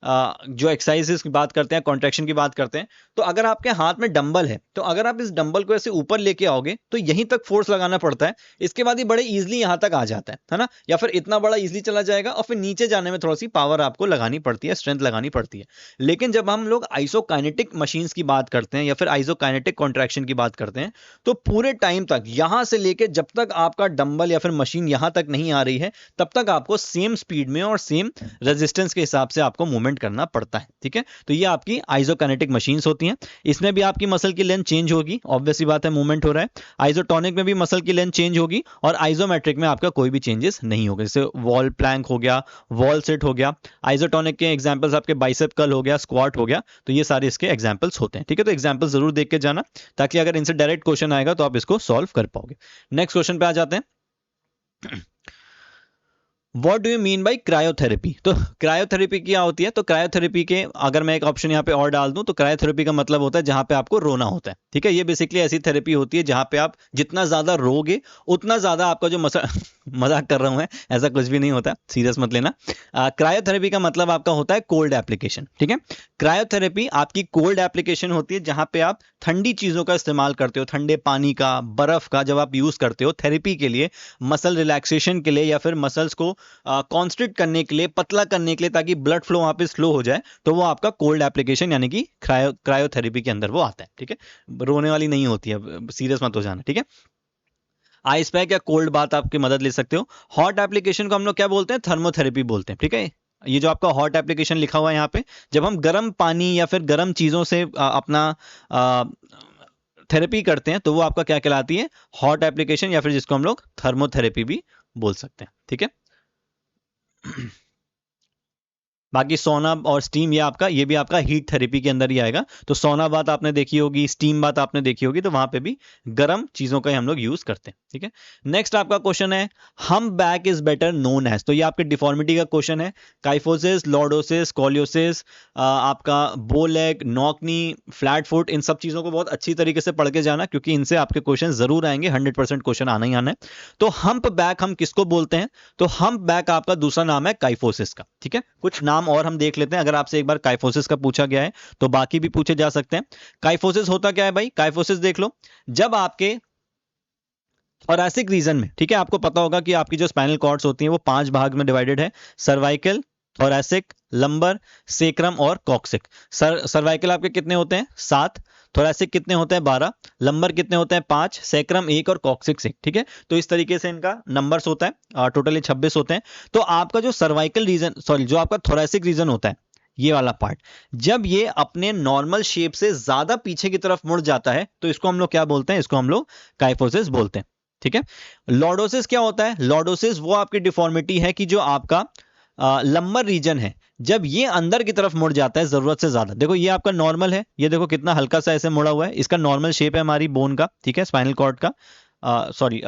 जो एक्सरसाइजेस की बात करते हैं, कॉन्ट्रैक्शन की बात करते हैं, तो अगर आपके हाथ में डंबल है, तो अगर आप इस डंबल को ऐसे ऊपर लेके आओगे तो यहीं तक फोर्स लगाना पड़ता है, इसके बाद ही बड़े इजीली यहां तक आ जाता है ना, या फिर इतना बड़ा इजीली चला जाएगा और फिर नीचे जाने में थोड़ी सी पावर आपको लगानी पड़ती है, स्ट्रेंथ लगानी पड़ती है। लेकिन जब हम लोग आइसोकाइनेटिक मशीन्स की बात करते हैं या फिर आइसोकाइनेटिक कॉन्ट्रैक्शन की बात करते हैं, तो पूरे टाइम तक यहां से लेके जब तक आपका डंबल या फिर मशीन यहां तक नहीं आ रही है, तब तक आपको सेम स्पीड में और सेम रेजिस्टेंस के हिसाब से आपको मूवमेंट करना पड़ता है। ठीक है, तो ये आपकी आइसोकाइनेटिक मशीन्स होती हैं। इसमें भी आपकी मसल की लेंथ चेंज होगी, ऑब्वियस सी बात है, मूवमेंट हो रहा है। आइसोटोनिक में भी मसल की लेंथ चेंज होगी और आइसोमेट्रिक में आपका कोई भी चेंजेस नहीं होगा। जैसे वॉल प्लैंक हो गया, वॉल सिट हो गया। आइसोटोनिक के एग्जांपल्स आपके बाइसेप कर्ल हो गया, स्क्वाट हो गया, तो ये सारे इसके एग्जांपल्स होते हैं। ठीक है, तो एग्जांपल जरूर देख के जाना, ताकि अगर इनसे डायरेक्ट क्वेश्चन आएगा तो आप इसको सॉल्व कर पाओगे। नेक्स्ट क्वेश्चन पे आ जाते हैं। What do you mean by cryotherapy? तो क्रायोथेरेपी क्या होती है? तो क्रायोथेरेपी के अगर मैं एक ऑप्शन यहाँ पे और डाल दूं, तो क्रायोथेरेपी का मतलब होता है जहां पे आपको रोना होता है। ठीक है, ये बेसिकली ऐसी थेरेपी होती है जहां पे आप जितना ज्यादा रोगे उतना ज्यादा आपका जो मजाक कर रहा हूं मैं, ऐसा कुछ भी नहीं होता, सीरियस मत लेना। क्रायोथेरेपी का मतलब आपका होता है कोल्ड एप्लीकेशन। ठीक है, क्रायोथेरेपी आपकी कोल्ड एप्लीकेशन होती है जहां पे आप ठंडी चीजों का इस्तेमाल करते हो, ठंडे पानी का, बर्फ का, जब आप यूज करते हो थेरेपी के लिए, मसल रिलैक्सेशन के लिए या फिर मसल्स को कॉन्स्ट्रिक्ट करने के लिए, पतला करने के लिए, ताकि ब्लड फ्लो वहां पे स्लो हो जाए, तो वो आपका कोल्ड एप्लीकेशन यानी कि क्रायोथेरेपी के अंदर वो आता है। ठीक है, रोने वाली नहीं होती है, सीरियस मत हो जाना। ठीक है, आइस पैक या कोल्ड बात आपकी मदद ले सकते हो। हॉट एप्लीकेशन को हम लोग क्या बोलते हैं? थर्मोथेरेपी बोलते हैं। ठीक है, ये जो आपका हॉट एप्लीकेशन लिखा हुआ है यहाँ पे, जब हम गर्म पानी या फिर गर्म चीजों से अपना थेरेपी करते हैं, तो वो आपका क्या कहलाती है? हॉट एप्लीकेशन, या फिर जिसको हम लोग थर्मोथेरेपी भी बोल सकते हैं। ठीक है, बाकी सोना और स्टीम ये भी आपका हीट थेरेपी के अंदर ही आएगा। तो सोना बात आपने देखी होगी, स्टीम बात आपने देखी होगी, तो वहां पे भी गर्म चीजों का ही हम लोग यूज करते हैं। ठीक है, नेक्स्ट आपका क्वेश्चन है, humpback is better known as. तो ये आपके डिफॉर्मिटी का क्वेश्चन है। काइफोसिस, लॉर्डोसिस, स्कोलियोसिस, आपका बो leg, knock knee, flat foot, इन सब चीजों को बहुत अच्छी तरीके से पढ़ के जाना, क्योंकि इनसे आपके क्वेश्चन जरूर आएंगे, 100% क्वेश्चन आना ही आना है। तो हम्प बैक हम किसको बोलते हैं? तो हम्प बैक आपका दूसरा नाम है काइफोसिस का। ठीक है, कुछ नाम और हम देख लेते हैं। अगर आपसे एक बार काइफोसिस का पूछा गया है तो बाकी भी पूछे जा सकते हैं। काइफोसिस होता क्या है भाई? काइफोसिस देख लो, जब आपके थोरैसिक रीजन में, ठीक है, आपको पता होगा कि आपकी जो स्पाइनल कॉर्ड्स होती हैं वो 5 भाग में डिवाइडेड है, सर्वाइकल, थोरैसिक, लंबर, सेक्रम और कॉक्सिक। सर्वाइकल आपके कितने होते हैं? 7, थोरैसिक कितने होते हैं? 12, लंबर कितने होते हैं? 5, सेक्रम 1 और कॉक्सिक 6। ठीक है, तो इस तरीके से इनका नंबर्स होता है, टोटली 26 होते हैं। तो आपका जो सर्वाइकल रीजन, सॉरी, जो आपका थोरैसिक रीजन होता है, ये वाला पार्ट, जब ये अपने नॉर्मल शेप से ज्यादा पीछे की तरफ मुड़ जाता है, तो इसको हम लोग क्या बोलते हैं? इसको हम लोग काइफोसिस बोलते हैं। ठीक है, लॉर्डोसिस क्या होता है? लॉर्डोसिस वो आपकी डिफॉर्मिटी है कि जो आपका लंबर रीजन है, जब ये अंदर की तरफ मुड़ जाता है जरूरत से ज्यादा। देखो ये आपका नॉर्मल है, ये देखो कितना हल्का सा ऐसे मुड़ा हुआ है, इसका नॉर्मल शेप है हमारी बोन का, ठीक है, स्पाइनल कॉर्ड का, सॉरी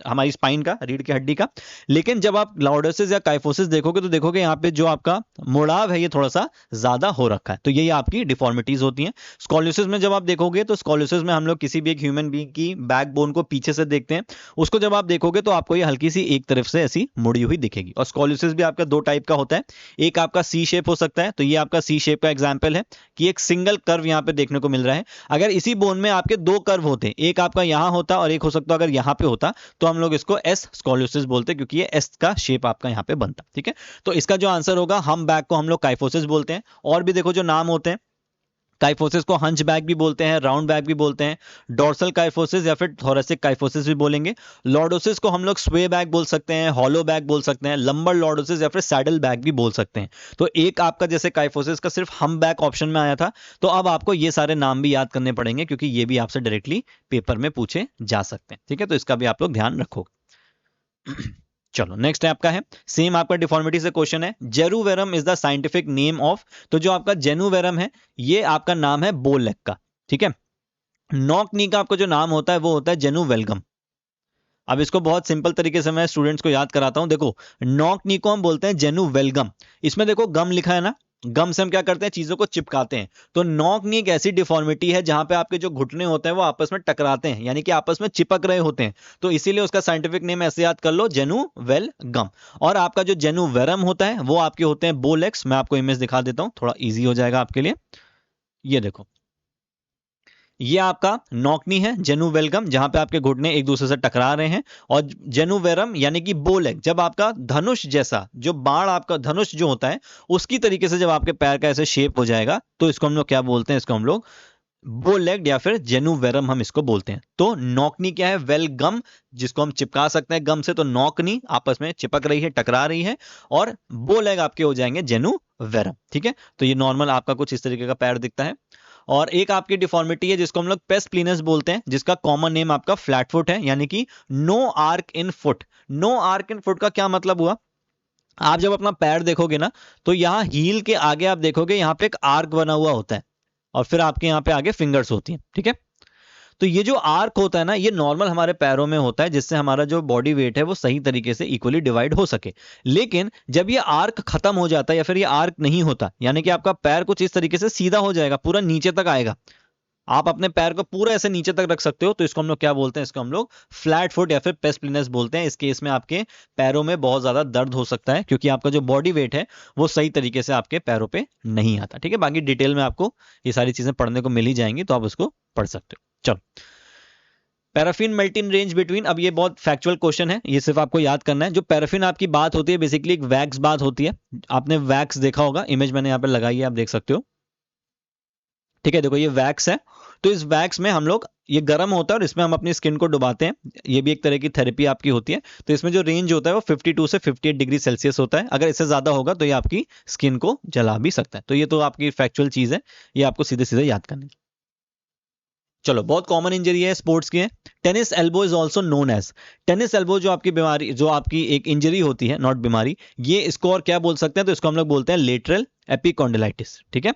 हमारी स्पाइन का, रीढ़ की हड्डी का। लेकिन जब आप लॉर्डोसिस या काइफोसिस देखोगे तो देखोगे यहाँ पे जो आपका मुड़ाव है ये थोड़ा सा ज्यादा हो रखा है, तो यही आपकी डिफॉर्मिटीज होती हैं। स्कोलियोसिस में जब आप देखोगे तो स्कोलियोसिस में हम लोग किसी भी एक ह्यूमन बीइंग की बैकबोन को पीछे से देखते हैं, उसको जब आप देखोगे तो आपको ये हल्की सी एक तरफ से ऐसी मुड़ी हुई दिखेगी। और स्कोलियोसिस भी आपका 2 टाइप का होता है, एक आपका सी शेप हो सकता है, तो ये आपका सी शेप का एग्जाम्पल है कि एक सिंगल कर्व यहाँ पे देखने को मिल रहा है। अगर इसी बोन में आपके 2 कर्व होते, एक आपका यहाँ होता और एक हो सकता अगर यहाँ पे होता, तो हम लोग इसको एस स्कोलियोसिस बोलते, क्योंकि ये एस का शेप आपका यहाँ पे बनता। ठीक है, तो इसका जो आंसर होगा, हम बैक को हम लोग काइफोसिस बोलते हैं। और भी देखो जो नाम होते हैं, काइफोसिस को हंच बैक भी बोलते हैं, राउंड बैक भी बोलते हैं, डोर्सल काइफोसिस या फिर थोरेसिक काइफोसिस भी बोलेंगे। लॉर्डोसिस को हम लोग स्वे बैक बोल सकते हैं, हॉलो बैक बोल सकते हैं, लंबर लॉर्डोसिस या फिर सैडल बैक भी बोल सकते हैं। तो एक आपका जैसे काइफोसिस का सिर्फ हम बैक ऑप्शन में आया था, तो अब आपको ये सारे नाम भी याद करने पड़ेंगे क्योंकि ये भी आपसे डायरेक्टली पेपर में पूछे जा सकते हैं। ठीक है, तो इसका भी आप लोग ध्यान रखोगे। चलो नेक्स्ट है आपका है, सेम आपका डिफॉर्मिटी से क्वेश्चन है, genu varum is the scientific name of. तो जो आपका जेनुवेरम है ये आपका नाम है बोल लेग का। ठीक है, नॉक नी का आपका जो नाम होता है वो होता है जेनुवेलगम। अब इसको बहुत सिंपल तरीके से मैं स्टूडेंट्स को याद कराता हूं। देखो नॉक नी को हम बोलते हैं जेनुवेलगम, इसमें देखो गम लिखा है ना, गम से हम क्या करते हैं, चीजों को चिपकाते हैं। तो नॉक नी एक ऐसी डिफॉर्मिटी है जहां पे आपके जो घुटने होते हैं वो आपस में टकराते हैं, यानी कि आपस में चिपक रहे होते हैं। तो इसीलिए उसका साइंटिफिक नेम ऐसे याद कर लो, जेनुवेलगम। और आपका जो जेनुवेरम होता है वो आपके होते हैं बोलेक्स। मैं आपको इमेज दिखा देता हूं, थोड़ा इजी हो जाएगा आपके लिए। ये देखो, ये आपका नॉकनी है जेनुवेलगम, जहां पे आपके घुटने एक दूसरे से टकरा रहे हैं। और जेनुवेरम यानी कि बोलेग, जब आपका धनुष जैसा जो बाण, आपका धनुष जो होता है उसकी तरीके से जब आपके पैर का ऐसे शेप हो जाएगा तो इसको हम लोग क्या बोलते हैं, इसको हम लोग बोलेग या फिर जेनुवेरम हम इसको बोलते हैं। तो नॉकनी क्या है, वेलगम, जिसको हम चिपका सकते हैं गम से। तो नॉकनी आपस में चिपक रही है, टकरा रही है, और बोलेग आपके हो जाएंगे जेनुवेरम। ठीक है, तो ये नॉर्मल आपका कुछ इस तरीके का पैर दिखता है। और एक आपकी डिफॉर्मिटी है जिसको हम लोग पेस प्लीनस बोलते हैं, जिसका कॉमन नेम आपका फ्लैट फुट है, यानी कि no arch in foot. No arch in foot का क्या मतलब हुआ, आप जब अपना पैर देखोगे ना तो यहाँ हील के आगे आप देखोगे यहाँ पे एक आर्क बना हुआ होता है, और फिर आपके यहाँ पे आगे फिंगर्स होती हैं। ठीक है, तो ये जो आर्क होता है ना, ये नॉर्मल हमारे पैरों में होता है, जिससे हमारा जो बॉडी वेट है वो सही तरीके से इक्वली डिवाइड हो सके। लेकिन जब ये आर्क खत्म हो जाता है या फिर ये आर्क नहीं होता, यानी कि आपका पैर कुछ इस तरीके से सीधा हो जाएगा, पूरा नीचे तक आएगा, आप अपने पैर को पूरा ऐसे नीचे तक रख सकते हो, तो इसको हम लोग क्या बोलते हैं, इसको हम लोग फ्लैट फुट या फिर पेस प्लीनस बोलते हैं। इस केस में आपके पैरों में बहुत ज्यादा दर्द हो सकता है क्योंकि आपका जो बॉडी वेट है वो सही तरीके से आपके पैरों पे नहीं आता। ठीक है, बाकी डिटेल में आपको ये सारी चीजें पढ़ने को मिल ही जाएंगी, तो आप उसको पढ़ सकते हो। चलो, paraffin melt in range between, अब ये बहुत फैक्चुअल क्वेश्चन है, ये सिर्फ आपको याद करना है। जो पैराफिन आपकी बात होती है बेसिकली एक वैक्स बात होती है। आपने वैक्स देखा होगा, इमेज मैंने यहाँ पे लगाई है, आप देख सकते हो। ठीक है, देखो ये वैक्स है, तो इस वैक्स में हम लोग, ये गर्म होता है और इसमें हम अपनी स्किन को डुबाते हैं। ये भी एक तरह की थेरेपी आपकी होती है। तो इसमें जो रेंज होता है वो 52 से 58 डिग्री सेल्सियस होता है। अगर इससे ज्यादा होगा तो ये आपकी स्किन को जला भी सकता है। तो ये तो आपकी फैक्चुअल चीज है, ये आपको सीधे सीधे याद करनी है। चलो, बहुत कॉमन इंजरी है, स्पोर्ट्स की है। Tennis elbow is also known as, tennis elbow जो आपकी बीमारी, जो आपकी एक इंजरी होती है, नॉट बीमारी, ये इसको और क्या बोल सकते हैं, तो इसको हम लोग बोलते हैं लेटरल एपिकॉन्डिलाइटिस। ठीक है,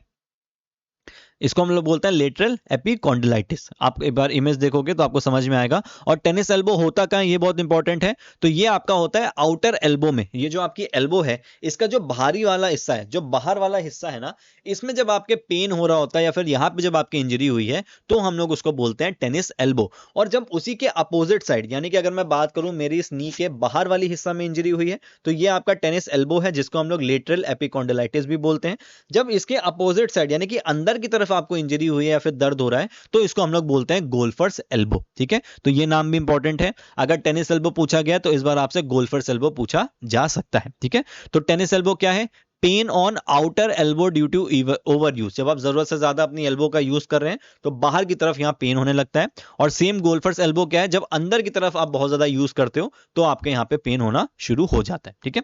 इसको हम लोग बोलते हैं लेटरल एपिकॉन्डिलाइटिस। आप एक बार इमेज देखोगे तो आपको समझ में आएगा। और टेनिस एल्बो होता कहाँ, ये बहुत इंपॉर्टेंट है। तो ये आपका होता है आउटर एल्बो में, ये जो आपकी एल्बो है इसका जो बाहरी वाला हिस्सा है, जो बाहर वाला हिस्सा है ना, इसमें जब आपके पेन हो रहा होता है या फिर यहाँ पे जब आपकी इंजरी हुई है तो हम लोग उसको बोलते हैं टेनिस एल्बो। और जब उसी के अपोजिट साइड, यानी कि अगर मैं बात करूं मेरी इस नी के बाहर वाली हिस्सा में इंजरी हुई है, तो ये आपका टेनिस एल्बो है, जिसको हम लोग लेटरल एपिकॉन्डिलाइटिस भी बोलते हैं। जब इसके अपोजिट साइड यानी कि अंदर की तरफ आपको इंजरी हुई है या फिर दर्द हो रहा है तो इसको हम लोग बोलते हैं गोल्फर्स एल्बो। ठीक है, तो ये नाम भी इंपॉर्टेंट है। अगर टेनिस एल्बो पूछा गया तो इस बार आपसे गोल्फर्स एल्बो पूछा जा सकता है। ठीक है, तो टेनिस एल्बो क्या है, pain on outer elbow due to overuse, जब आप जरूरत से ज्यादा अपनी एल्बो का यूज कर रहे हैं तो बाहर की तरफ यहां पेन होने लगता है। और सेम गोल्फर्स एल्बो क्या है, जब अंदर की तरफ आप बहुत ज्यादा यूज करते हो तो आपके यहां पे पेन होना शुरू हो जाता है। ठीक है,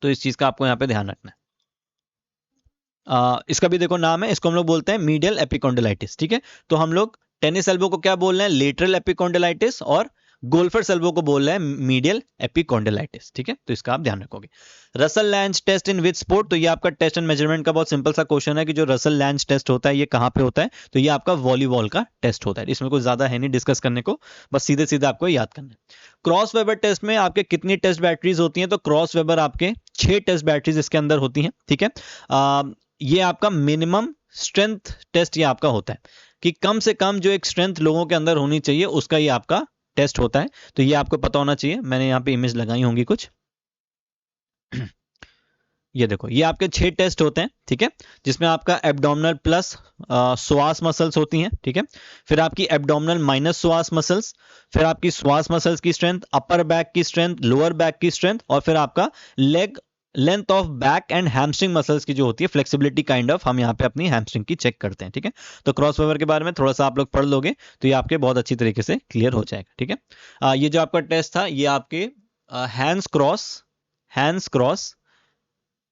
तो इस चीज का आपको यहां पे ध्यान रखना है। इसका भी देखो नाम है, इसको हम लोग बोलते हैं मीडियल एपिकॉन्डिलाइटिस। ठीक है, तो हम लोग टेनिस एल्बो को क्या बोल रहे हैं, लेटरल एपिकॉन्डिलाइटिस, और गोल्फर्स एल्बो को बोल रहे हैं मीडियल एपिकॉन्डिलाइटिस। ठीक है, तो इसका आप ध्यान रखोगे। Russell Lange test in which sport, तो ये आपका टेस्ट एंड मेजरमेंट का बहुत सिंपल सा क्वेश्चन है कि जो रसल लैंज टेस्ट होता है ये कहां पे होता है, तो ये आपका वॉलीबॉल का टेस्ट होता है। इसमें कुछ ज्यादा है नहीं डिस्कस करने को, बस सीधे सीधे आपको याद करना है। क्रॉस वेबर टेस्ट में आपके कितनी टेस्ट बैटरीज होती हैं, तो क्रॉस वेबर आपके 6 टेस्ट बैटरीज इसके अंदर होती हैं। ठीक है, ये आपका मिनिमम स्ट्रेंथ टेस्ट ये आपका होता है कि कम से कम जो एक स्ट्रेंथ लोगों के अंदर होनी चाहिए उसका ये आपका टेस्ट होता है। तो ये आपको पता होना चाहिए, मैंने यहाँ पे इमेज लगाई होंगी कुछ। ये देखो, ये आपके 6 टेस्ट होते हैं। ठीक है, जिसमें आपका एब्डोमिनल प्लस श्वास मसल्स होती हैं। ठीक है, फिर आपकी एब्डोमिनल माइनस श्वास मसल्स, फिर आपकी श्वास मसल्स की स्ट्रेंथ, अपर बैक की स्ट्रेंथ, लोअर बैक की स्ट्रेंथ, और फिर आपका leg length of back and hamstring muscles की जो होती है फ्लेक्सिबिलिटी काइंड ऑफ, हम यहाँ पे अपनी हैमस्ट्रिंग की चेक करते हैं, ठीक है। तो क्रॉस ओवर के बारे में थोड़ा सा आप लोग पढ़ लोगे तो ये आपके बहुत अच्छी तरीके से क्लियर हो जाएगा, ठीक है। ये जो आपका टेस्ट था ये आपके हैंस क्रॉस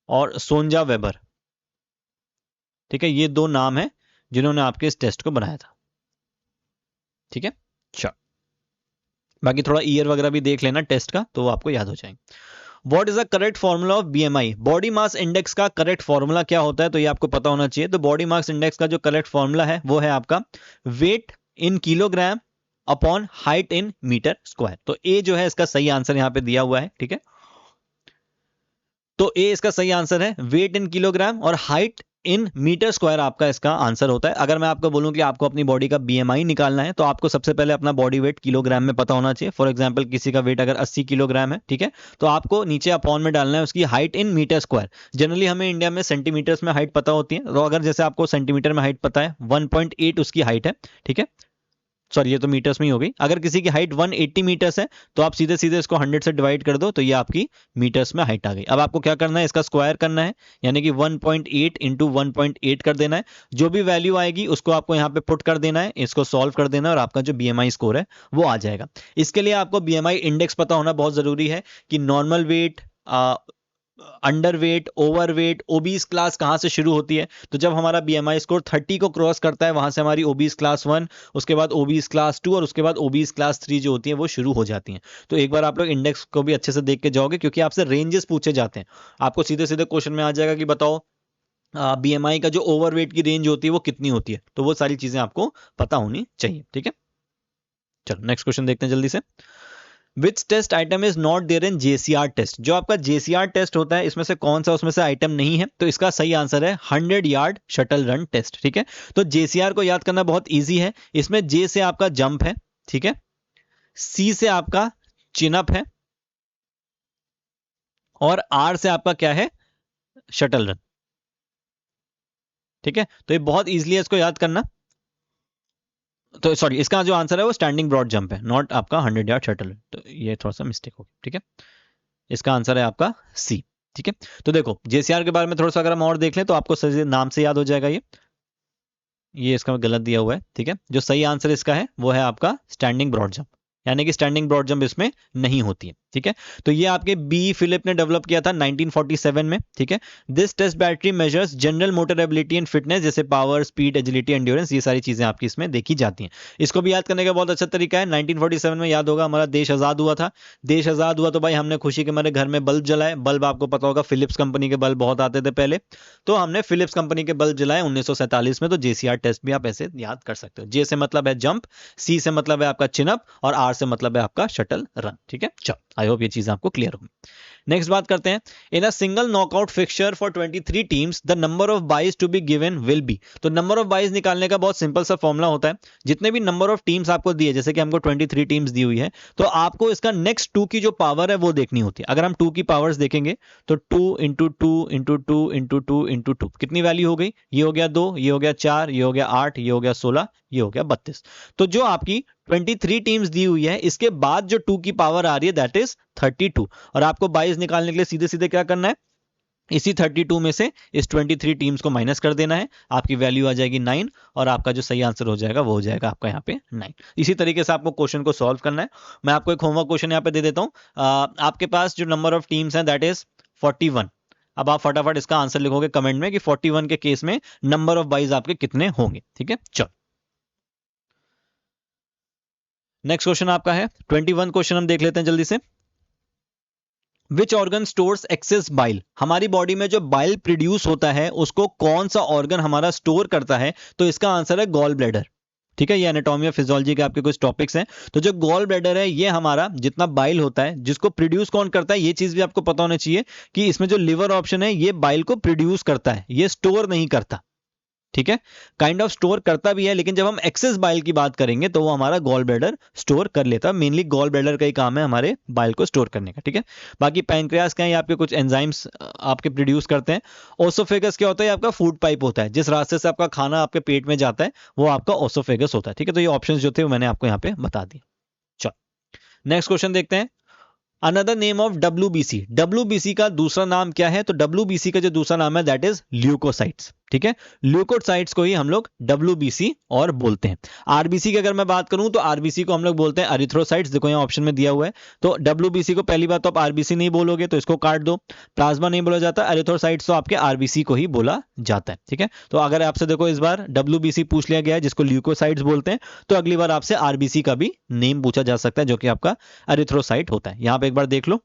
और सोंजा वेबर, ठीक है, ये दो नाम है जिन्होंने आपके इस टेस्ट को बनाया था, ठीक है। चलो बाकी थोड़ा ईयर वगैरह भी देख लेना टेस्ट का तो वो आपको याद हो जाएंगे। What is the correct formula of BMI, body mass index का करेक्ट फॉर्मूला क्या होता है, तो ये आपको पता होना चाहिए। तो बॉडी मास इंडेक्स का जो करेक्ट फॉर्मूला है वो है आपका weight in kilogram upon height in metre square. तो ए जो है इसका सही आंसर यहां पे दिया हुआ है, ठीक है। तो ए इसका सही आंसर है, वेट इन किलोग्राम और हाइट इन मीटर स्क्वायर आपका इसका आंसर होता है। अगर मैं आपको बोलूं कि आपको अपनी बॉडी का बीएमआई निकालना है तो आपको सबसे पहले अपना बॉडी वेट किलोग्राम में पता होना चाहिए। फॉर एग्जांपल किसी का वेट अगर 80 किलोग्राम है, ठीक है, तो आपको नीचे अपॉन में डालना है उसकी height in metre square. Generally हमें इंडिया में सेंटीमीटर्स में हाइट पता होती है, तो अगर जैसे आपको सेंटीमीटर में हाइट पता है 1.8 उसकी हाइट है, ठीक है, सॉरी ये तो मीटर्स में ही हो गई। अगर किसी की हाइट 180 मीटर्स है तो आप सीधे सीधे इसको 100 से डिवाइड कर दो तो ये आपकी मीटर्स में हाइट आ गई। अब आपको क्या करना है, इसका स्क्वायर करना है, यानी कि 1.8 इंटू 1.8 कर देना है। जो भी वैल्यू आएगी उसको आपको यहाँ पे पुट कर देना है, इसको सॉल्व कर देना है और आपका जो बीएमआई स्कोर है वो आ जाएगा। इसके लिए आपको बीएमआई इंडेक्स पता होना बहुत जरूरी है कि normal weight, under weight, over weight, obese class कहां से शुरू होती है। तो जब हमारा बीएमआई स्कोर 30 को क्रॉस करता है वहां से हमारी ओबीस क्लास 1, उसके बाद ओबीस क्लास 2 और उसके बाद ओबीस क्लास 3 जो होती है वो शुरू हो जाती हैं। तो एक बार आप लोग इंडेक्स को भी अच्छे से देख के जाओगे क्योंकि आपसे रेंजेस पूछे जाते हैं। आपको सीधे सीधे क्वेश्चन में आ जाएगा कि बताओ बीएमआई का जो ओवर वेट की रेंज होती है वो कितनी होती है, तो वो सारी चीजें आपको पता होनी चाहिए, ठीक है। चलो नेक्स्ट क्वेश्चन देखते हैं जल्दी से। Which test item is not there in JCR test, जो आपका जेसीआर टेस्ट होता है इसमें से कौन सा उसमें से आइटम नहीं है, तो इसका सही आंसर है 100 यार्ड शटल रन टेस्ट, ठीक है। तो जेसीआर को याद करना बहुत इजी है, इसमें जे से आपका जंप है, ठीक है, सी से आपका चिनअप है और आर से आपका क्या है, शटल रन, ठीक है। तो ये बहुत इजीली है, इसको याद करना। तो सॉरी इसका जो आंसर है वो स्टैंडिंग ब्रॉड जंप है, नॉट आपका 100 यार्ड शटल रन, तो ये थोड़ा सा मिस्टेक हो गया, ठीक है। इसका आंसर है आपका सी, ठीक है। तो देखो जेसीआर के बारे में थोड़ा सा अगर हम और देख लें तो आपको सही नाम से याद हो जाएगा। ये इसका गलत दिया हुआ है, ठीक है। जो सही आंसर इसका है वो है आपका स्टैंडिंग ब्रॉड जंप, यानी कि स्टैंडिंग ब्रॉड जंप इसमें नहीं होती है, ठीक है। तो ये आपके बी फिलिप ने डेवलप किया था 1947 में, ठीक है। This test battery measures general motor ability and fitness, जैसे पावर, स्पीड, एजिलिटी, एंड्योरेंस, ये सारी चीजें आपकी इसमें देखी जाती हैं। इसको भी याद करने का बहुत अच्छा तरीका है। 1947 में याद होगा हमारा देश आजाद हुआ था। देश आजाद हुआ तो भाई हमने खुशी के मारे घर में बल्ब जलाए। बल्ब आपको पता होगा फिलिप्स कंपनी के बल्ब बहुत आते थे पहले, तो हमने फिलिप्स कंपनी के बल्ब जलाए 1947 में। तो जेसीआर टेस्ट भी आप ऐसे याद कर सकते हो। जे से मतलब है जंप, सी से मतलब है आपका चिनअप और आर से मतलब है आपका शटल रन, ठीक है। चलो आई होप ये चीज आपको क्लियर होगी। नेक्स्ट बात करते हैं, in a single knockout fixture for 23 teams the number of byes to be given will be. तो नंबर ऑफ बाइज निकालने का बहुत सिंपल सा फॉर्मूला होता है, जितने भी नंबर ऑफ टीम्स आपको दिए, जैसे कि हमको 23 टीम्स दी हुई है, तो आपको इसका नेक्स्ट 2 की जो पावर है वो देखनी होती है। अगर हम 2 की पावर्स देखेंगे तो 2 इंटू 2 इंटू 2 इंटू 2 इंटू 2 कितनी वैल्यू हो गई, ये हो गया 2, ये हो गया 4, ये हो गया 8, ये हो गया 16, ये हो गया 32। तो जो आपकी 23 टीम्स दी हुई है इसके बाद जो 2 की पावर आ रही है दैट इज 32। और आपको 22 निकालने के लिए सीधे सीधे क्या करना है, इसी 32 में से इस 23 टीम्स को माइनस कर देना है, आपकी वैल्यू आ जाएगी 9 और आपका जो सही आंसर हो जाएगा वो हो जाएगा आपका यहाँ पे 9। इसी तरीके से आपको क्वेश्चन को सॉल्व करना है। मैं आपको एक होमवर्क क्वेश्चन यहाँ पे दे देता हूँ। आपके पास जो नंबर ऑफ टीम्स हैं दैट इज 41। अब आप फटाफट इसका आंसर लिखोगे कमेंट में कि 41 के केस में नंबर ऑफ बाइज आपके कितने होंगे, ठीक है। चलो नेक्स्ट क्वेश्चन आपका है 21 क्वेश्चन हम देख लेते हैं जल्दी से। Which organ stores excess bile, हमारी बॉडी में जो बाइल प्रोड्यूस होता है उसको कौन सा ऑर्गन हमारा स्टोर करता है, तो इसका आंसर है गॉल ब्लैडर, ठीक है। ये एनाटॉमी और फिजियोलॉजी के आपके कुछ टॉपिक्स हैं। तो जो गॉल ब्लैडर है ये हमारा जितना बाइल होता है जिसको प्रोड्यूस कौन करता है, ये चीज भी आपको पता होना चाहिए कि इसमें जो लिवर ऑप्शन है ये बाइल को प्रोड्यूस करता है, ये स्टोर नहीं करता, ठीक है। काइंड ऑफ स्टोर करता भी है लेकिन जब हम एक्सेस बाइल की बात करेंगे तो वो हमारा गॉल ब्लैडर स्टोर कर लेता है। मेनली गॉल ब्लैडर का ही काम है हमारे बाइल को स्टोर करने का, ठीक है। बाकी पैनक्रियास का है, आपके कुछ एंजाइम्स आपके प्रोड्यूस करते हैं। ओसोफेगस क्या होता है, आपका फूड पाइप होता है, जिस रास्ते से आपका खाना आपके पेट में जाता है वो आपका ओसोफेगस होता है, ठीक है। तो ये ऑप्शंस जो थे वो मैंने आपको यहाँ पे बता दिए। चलो नेक्स्ट क्वेश्चन देखते हैं। Another name of WBC, WBC का दूसरा नाम क्या है? तो WBC का जो दूसरा नाम है दैट इज ल्यूकोसाइट्स, ठीक है। ल्यूकोसाइट्स को ही हम लोग WBC और बोलते हैं। RBC की अगर मैं बात करूं तो RBC को हम लोग बोलते हैं एरिथ्रोसाइट्स, देखो यहाँ ऑप्शन में दिया हुआ है। तो WBC को पहली बात तो आप RBC नहीं बोलोगे तो इसको काट दो, प्लाज्मा नहीं बोला जाता, एरिथ्रोसाइट्स तो आपके RBC को ही बोला जाता है, ठीक है। तो अगर आपसे देखो इस बार WBC पूछ लिया गया है जिसको ल्यूकोसाइट्स बोलते हैं, तो अगली बार आपसे RBC का भी नेम पूछा जा सकता है जो कि आपका एरिथ्रोसाइट होता है। यहाँ पे एक बार देख लो,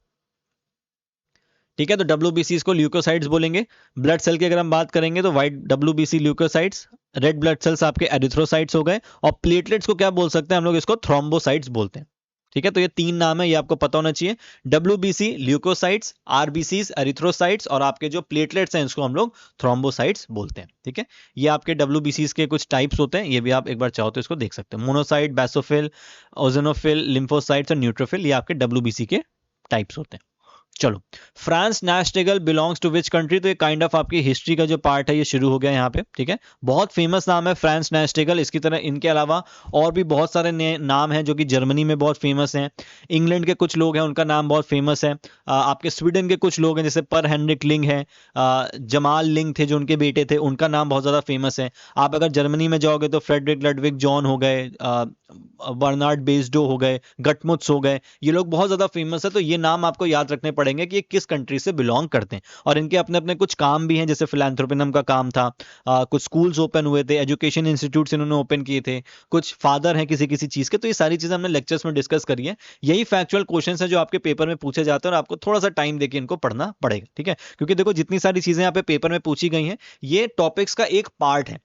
ठीक है। तो WBC को ल्यूकोसाइट्स बोलेंगे। ब्लड सेल की अगर हम बात करेंगे तो white WBC leucocytes, red blood cells आपके एरिथ्रोसाइट्स हो गए, और प्लेटलेट्स को क्या बोल सकते हैं हम लोग? इसको थ्रोम्बोसाइट्स बोलते हैं, ठीक है। तो ये तीन नाम है, ये आपको पता होना चाहिए। WBC ल्यूकोसाइट्स, RBCs एरिथ्रोसाइट्स, और आपके जो प्लेटलेट्स हैं इसको हम लोग थ्रोम्बोसाइट्स बोलते हैं, ठीक है। ये आपके WBCs के कुछ टाइप्स होते हैं, ये भी आप एक बार चाहो तो इसको देख सकते हैं। मोनोसाइट, बेसोफिल, ओजोनोफिल, लिम्फोसाइट्स और न्यूट्रोफिल, ये आपके WBC के टाइप्स होते हैं। चलो, Florence Nightingale belongs to which country? तो ये काइंड ऑफ आपकी हिस्ट्री का जो पार्ट है ये शुरू हो गया यहाँ पे, ठीक है। बहुत फेमस नाम है फ्रांस नास्टिगल। इसकी तरह इनके अलावा और भी बहुत सारे नाम हैं जो कि जर्मनी में बहुत फेमस हैं। इंग्लैंड के कुछ लोग हैं उनका नाम बहुत फेमस है। आपके स्वीडन के कुछ लोग हैं जैसे पर हेनरिक लिंग है, जमाल लिंग थे जो उनके बेटे थे, उनका नाम बहुत ज़्यादा फेमस है। आप अगर जर्मनी में जाओगे तो फ्रेडरिक लडविग जॉन हो गए, बर्नार्ड बेस्डो हो गए, गटमुट्स हो गए, ये लोग बहुत ज़्यादा फेमस है। तो ये नाम आपको याद रखने पड़ेंगे कि ये किस कंट्री से बिलोंग करते हैं, और इनके अपने अपने कुछ काम भी हैं, जैसे फिलैंथ्रोपिनम का काम था, कुछ स्कूल्स ओपन हुए थे, एजुकेशन इंस्टीट्यूट्स इन्होंने ओपन किए थे, कुछ फादर हैं किसी किसी चीज़ के। तो ये सारी चीज़ें हमने लेक्चर्स में डिस्कस करी है। यही फैक्चुअल क्वेश्चन है जो आपके पेपर में पूछे जाते हैं, और आपको थोड़ा सा टाइम देके इनको पढ़ना पड़ेगा, ठीक है। क्योंकि देखो जितनी सारी चीज़ें यहाँ पे पेपर में पूछी गई हैं ये टॉपिक्स का एक पार्ट है।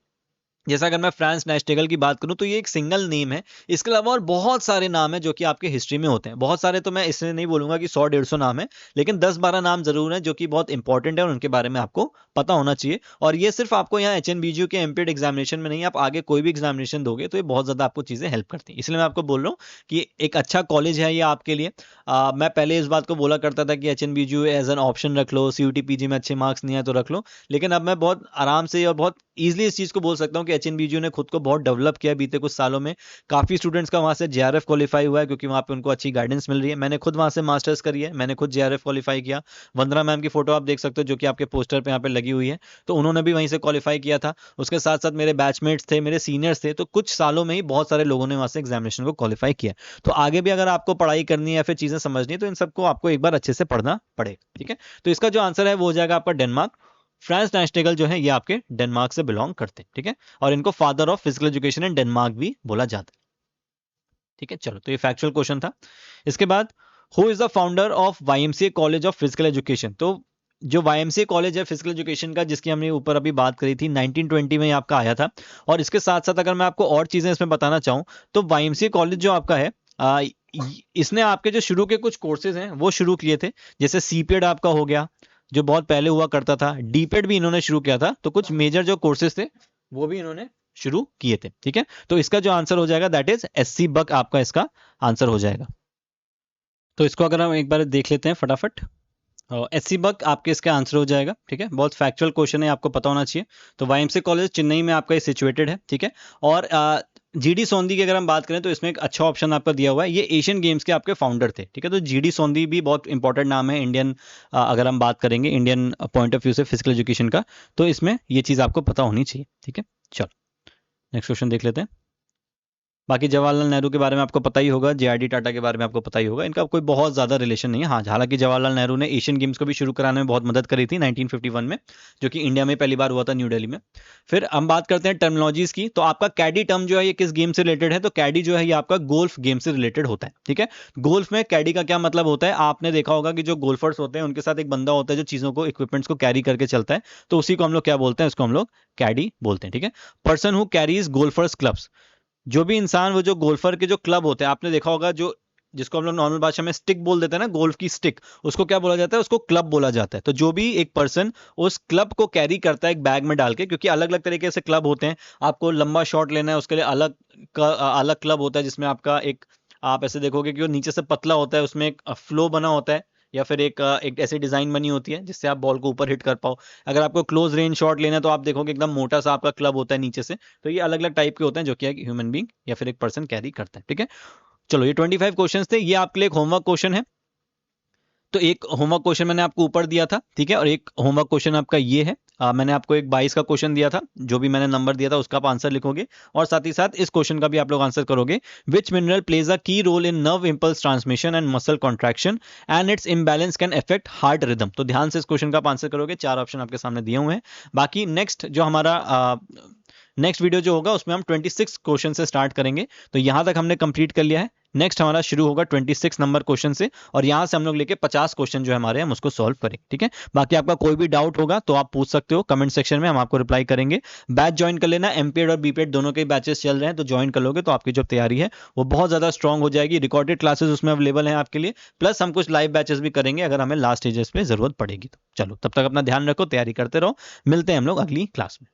जैसा अगर मैं फ्रांस नास्टिगल की बात करूं तो ये एक सिंगल नेम है। इसके अलावा और बहुत सारे नाम हैं जो कि आपके हिस्ट्री में होते हैं। बहुत सारे तो मैं इसलिए नहीं बोलूंगा कि 100-150 नाम है, लेकिन 10-12 नाम जरूर हैं जो कि बहुत इंपॉर्टेंट है और उनके बारे में आपको पता होना चाहिए। और ये सिर्फ आपको यहाँ HNBGU के एमपीड एग्जामिनेशन में नहीं, आप आगे कोई भी एग्जामिनेशन दोगे तो ये बहुत ज्यादा आपको चीजें हेल्प करती हैं। इसलिए मैं आपको बोल रहा हूँ कि एक अच्छा कॉलेज है ये आपके लिए। मैं पहले इस बात को बोला करता था कि HNBGU एज एन ऑप्शन रख लो, CUT PG में अच्छे मार्क्स नहीं आए तो रख लो, लेकिन अब मैं बहुत आराम से और बहुत ईजिली इस चीज को बोल सकता हूँ कि HNBGU ने खुद को बहुत डेवलप किया बीते कुछ सालों में। काफी स्टूडेंट्स का वहां से JRF क्वालिफाई हुआ है क्योंकि वहां पे उनको अच्छी गाइडेंस मिल रही है। मैंने खुद वहां से मास्टर्स करी है, मैंने खुद JRF क्वालिफाई किया। वंदना मैम की फोटो आप देख सकते हो जो कि आपके पोस्टर पे यहाँ पे लगी हुई है, तो उन्होंने भी वहीं से क्वालिफाई किया था। उसके साथ साथ मेरे बैचमेट्स थे, मेरे सीनियर्स थे, तो कुछ सालों में ही बहुत सारे लोगों ने वहां से एग्जामिनेशन को क्वालिफाई किया। तो आगे भी अगर आपको पढ़ाई करनी है या फिर चीजें समझनी है तो इन सबको आपको एक बार अच्छे से पढ़ना पड़ेगा, ठीक है। तो इसका जो आंसर है वो हो जाएगा आपका डेनमार्क। फ्रांस नास्टिगल जो है ये आपके डेनमार्क से बिलोंग करते हैं, ठीक है। और इनको father of physical education in Denmark भी बोला जाता है, ठीक है। चलो, तो ये फैक्चुअल क्वेश्चन था। इसके बाद, who is the founder of YMCA college of physical education? तो जो YMCA कॉलेज है फिजिकल एजुकेशन का, जिसकी हमने ऊपर अभी बात करी थी, 1920 में ये आपका आया था। और इसके साथ साथ अगर मैं आपको और चीजें इसमें बताना चाहूँ तो YMCA कॉलेज जो आपका है, इसने आपके जो शुरू के कुछ कोर्सेज हैं वो शुरू किए थे। जैसे CPED आपका हो गया जो बहुत पहले हुआ करता था, DPED भी इन्होंने शुरू किया था। तो कुछ मेजर जो कोर्सेज थे वो भी इन्होंने शुरू किए थे, ठीक है। तो इसका जो आंसर हो जाएगा दैट इज SC बक, आपका इसका आंसर हो जाएगा। तो इसको अगर हम एक बार देख लेते हैं फटाफट, SC बक आपके इसका आंसर हो जाएगा, ठीक है। बहुत फैक्चुअल क्वेश्चन है, आपको पता होना चाहिए। तो YMCA कॉलेज चेन्नई में आपका सिचुएटेड है, ठीक है। और GD सोंदी की अगर हम बात करें तो इसमें एक अच्छा ऑप्शन आपका दिया हुआ है, ये एशियन गेम्स के आपके फाउंडर थे, ठीक है। तो GD सोंदी भी बहुत इंपॉर्टेंट नाम है इंडियन, अगर हम बात करेंगे इंडियन पॉइंट ऑफ व्यू से फिजिकल एजुकेशन का, तो इसमें ये चीज़ आपको पता होनी चाहिए, ठीक है। चलो, नेक्स्ट क्वेश्चन देख लेते हैं। बाकी जवाहरलाल नेहरू के बारे में आपको पता ही होगा, JRD टाटा के बारे में आपको पता ही होगा। इनका कोई बहुत ज़्यादा रिलेशन नहीं है। हाँ, हालांकि जवाहरलाल नेहरू ने एशियन गेम्स को भी शुरू कराने में बहुत मदद करी थी 1951 में, जो कि इंडिया में पहली बार हुआ था, न्यू दिल्ली में। फिर हम बात करते हैं टर्मिनोलॉजीज की। तो आपका कैडी टर्म जो है ये किस गेम से रिलेटेड है? तो कैडी जो है ये आपका गोल्फ गेम से रिलेटेड होता है, ठीक है। गोल्फ में कैडी का क्या मतलब होता है? आपने देखा होगा कि जो गोल्फर्स होते हैं उनके साथ एक बंदा होता है जो चीज़ों को, इक्विपमेंट्स को कैरी करके चलता है, तो उसी को हम लोग क्या बोलते हैं? उसको हम लोग कैडी बोलते हैं, ठीक है। Person who carries golfer's clubs, जो भी इंसान, वो जो गोल्फर के जो क्लब होते हैं, आपने देखा होगा, जो जिसको हम लोग नॉर्मल भाषा में स्टिक बोल देते हैं ना, गोल्फ की स्टिक, उसको क्या बोला जाता है? उसको क्लब बोला जाता है। तो जो भी एक पर्सन उस क्लब को कैरी करता है एक बैग में डाल के, क्योंकि अलग अलग तरीके से क्लब होते हैं, आपको लंबा शॉट लेना है उसके लिए अलग क्लब होता है, जिसमें आपका एक, आप ऐसे देखोगे कि वो नीचे से पतला होता है, उसमें एक फ्लो बना होता है, या फिर एक ऐसी डिजाइन बनी होती है जिससे आप बॉल को ऊपर हिट कर पाओ। अगर आपको क्लोज रेंज शॉट लेना है तो आप देखोगे एकदम मोटा सा आपका क्लब होता है नीचे से। तो ये अलग अलग टाइप के होते हैं जो कि एक ह्यूमन बींग या फिर एक पर्सन कैरी करता है, ठीक है। चलो, ये 25 क्वेश्चन थे, ये आपके लिए एक होमवर्क क्वेश्चन है। तो एक होमवर्क क्वेश्चन मैंने आपको ऊपर दिया था, ठीक है, और एक होमवर्क क्वेश्चन आपका ये है। मैंने आपको एक 22 का क्वेश्चन दिया था, जो भी मैंने नंबर दिया था उसका आप आंसर लिखोगे, और साथ ही साथ इस क्वेश्चन का भी आप लोग आंसर करोगे। विच mineral plays a key role in nerve impulse transmission and muscle contraction and its imbalance can affect heart rhythm. तो ध्यान से इस क्वेश्चन का आप आंसर करोगे। 4 ऑप्शन आपके सामने दिए हुए हैं। बाकी नेक्स्ट जो हमारा नेक्स्ट वीडियो जो होगा उसमें हम 26 क्वेश्चन से स्टार्ट करेंगे। तो यहां तक हमने कंप्लीट कर लिया है। नेक्स्ट हमारा शुरू होगा 26 नंबर क्वेश्चन से, और यहां से हम लोग लेके 50 क्वेश्चन जो है हमारे, हम उसको सॉल्व करेंगे, ठीक है। बाकी आपका कोई भी डाउट होगा तो आप पूछ सकते हो कमेंट सेक्शन में, हम आपको रिप्लाई करेंगे। बैच ज्वाइन कर लेना, एमपीएड और बीपीएड दोनों के बैचेस चल रहे हैं, तो ज्वाइन कर लोगे तो आपकी जो तैयारी है वो बहुत ज्यादा स्ट्रांग हो जाएगी। रिकॉर्डेड क्लासेस उसमें अवेलेबल हैं आपके लिए, प्लस हम कुछ लाइव बैचेस भी करेंगे अगर हमें लास्ट स्टेजेस पे जरूरत पड़ेगी तो। चलो, तब तक अपना ध्यान रखो, तैयारी करते रहो। मिलते हैं हम लोग अगली क्लास में।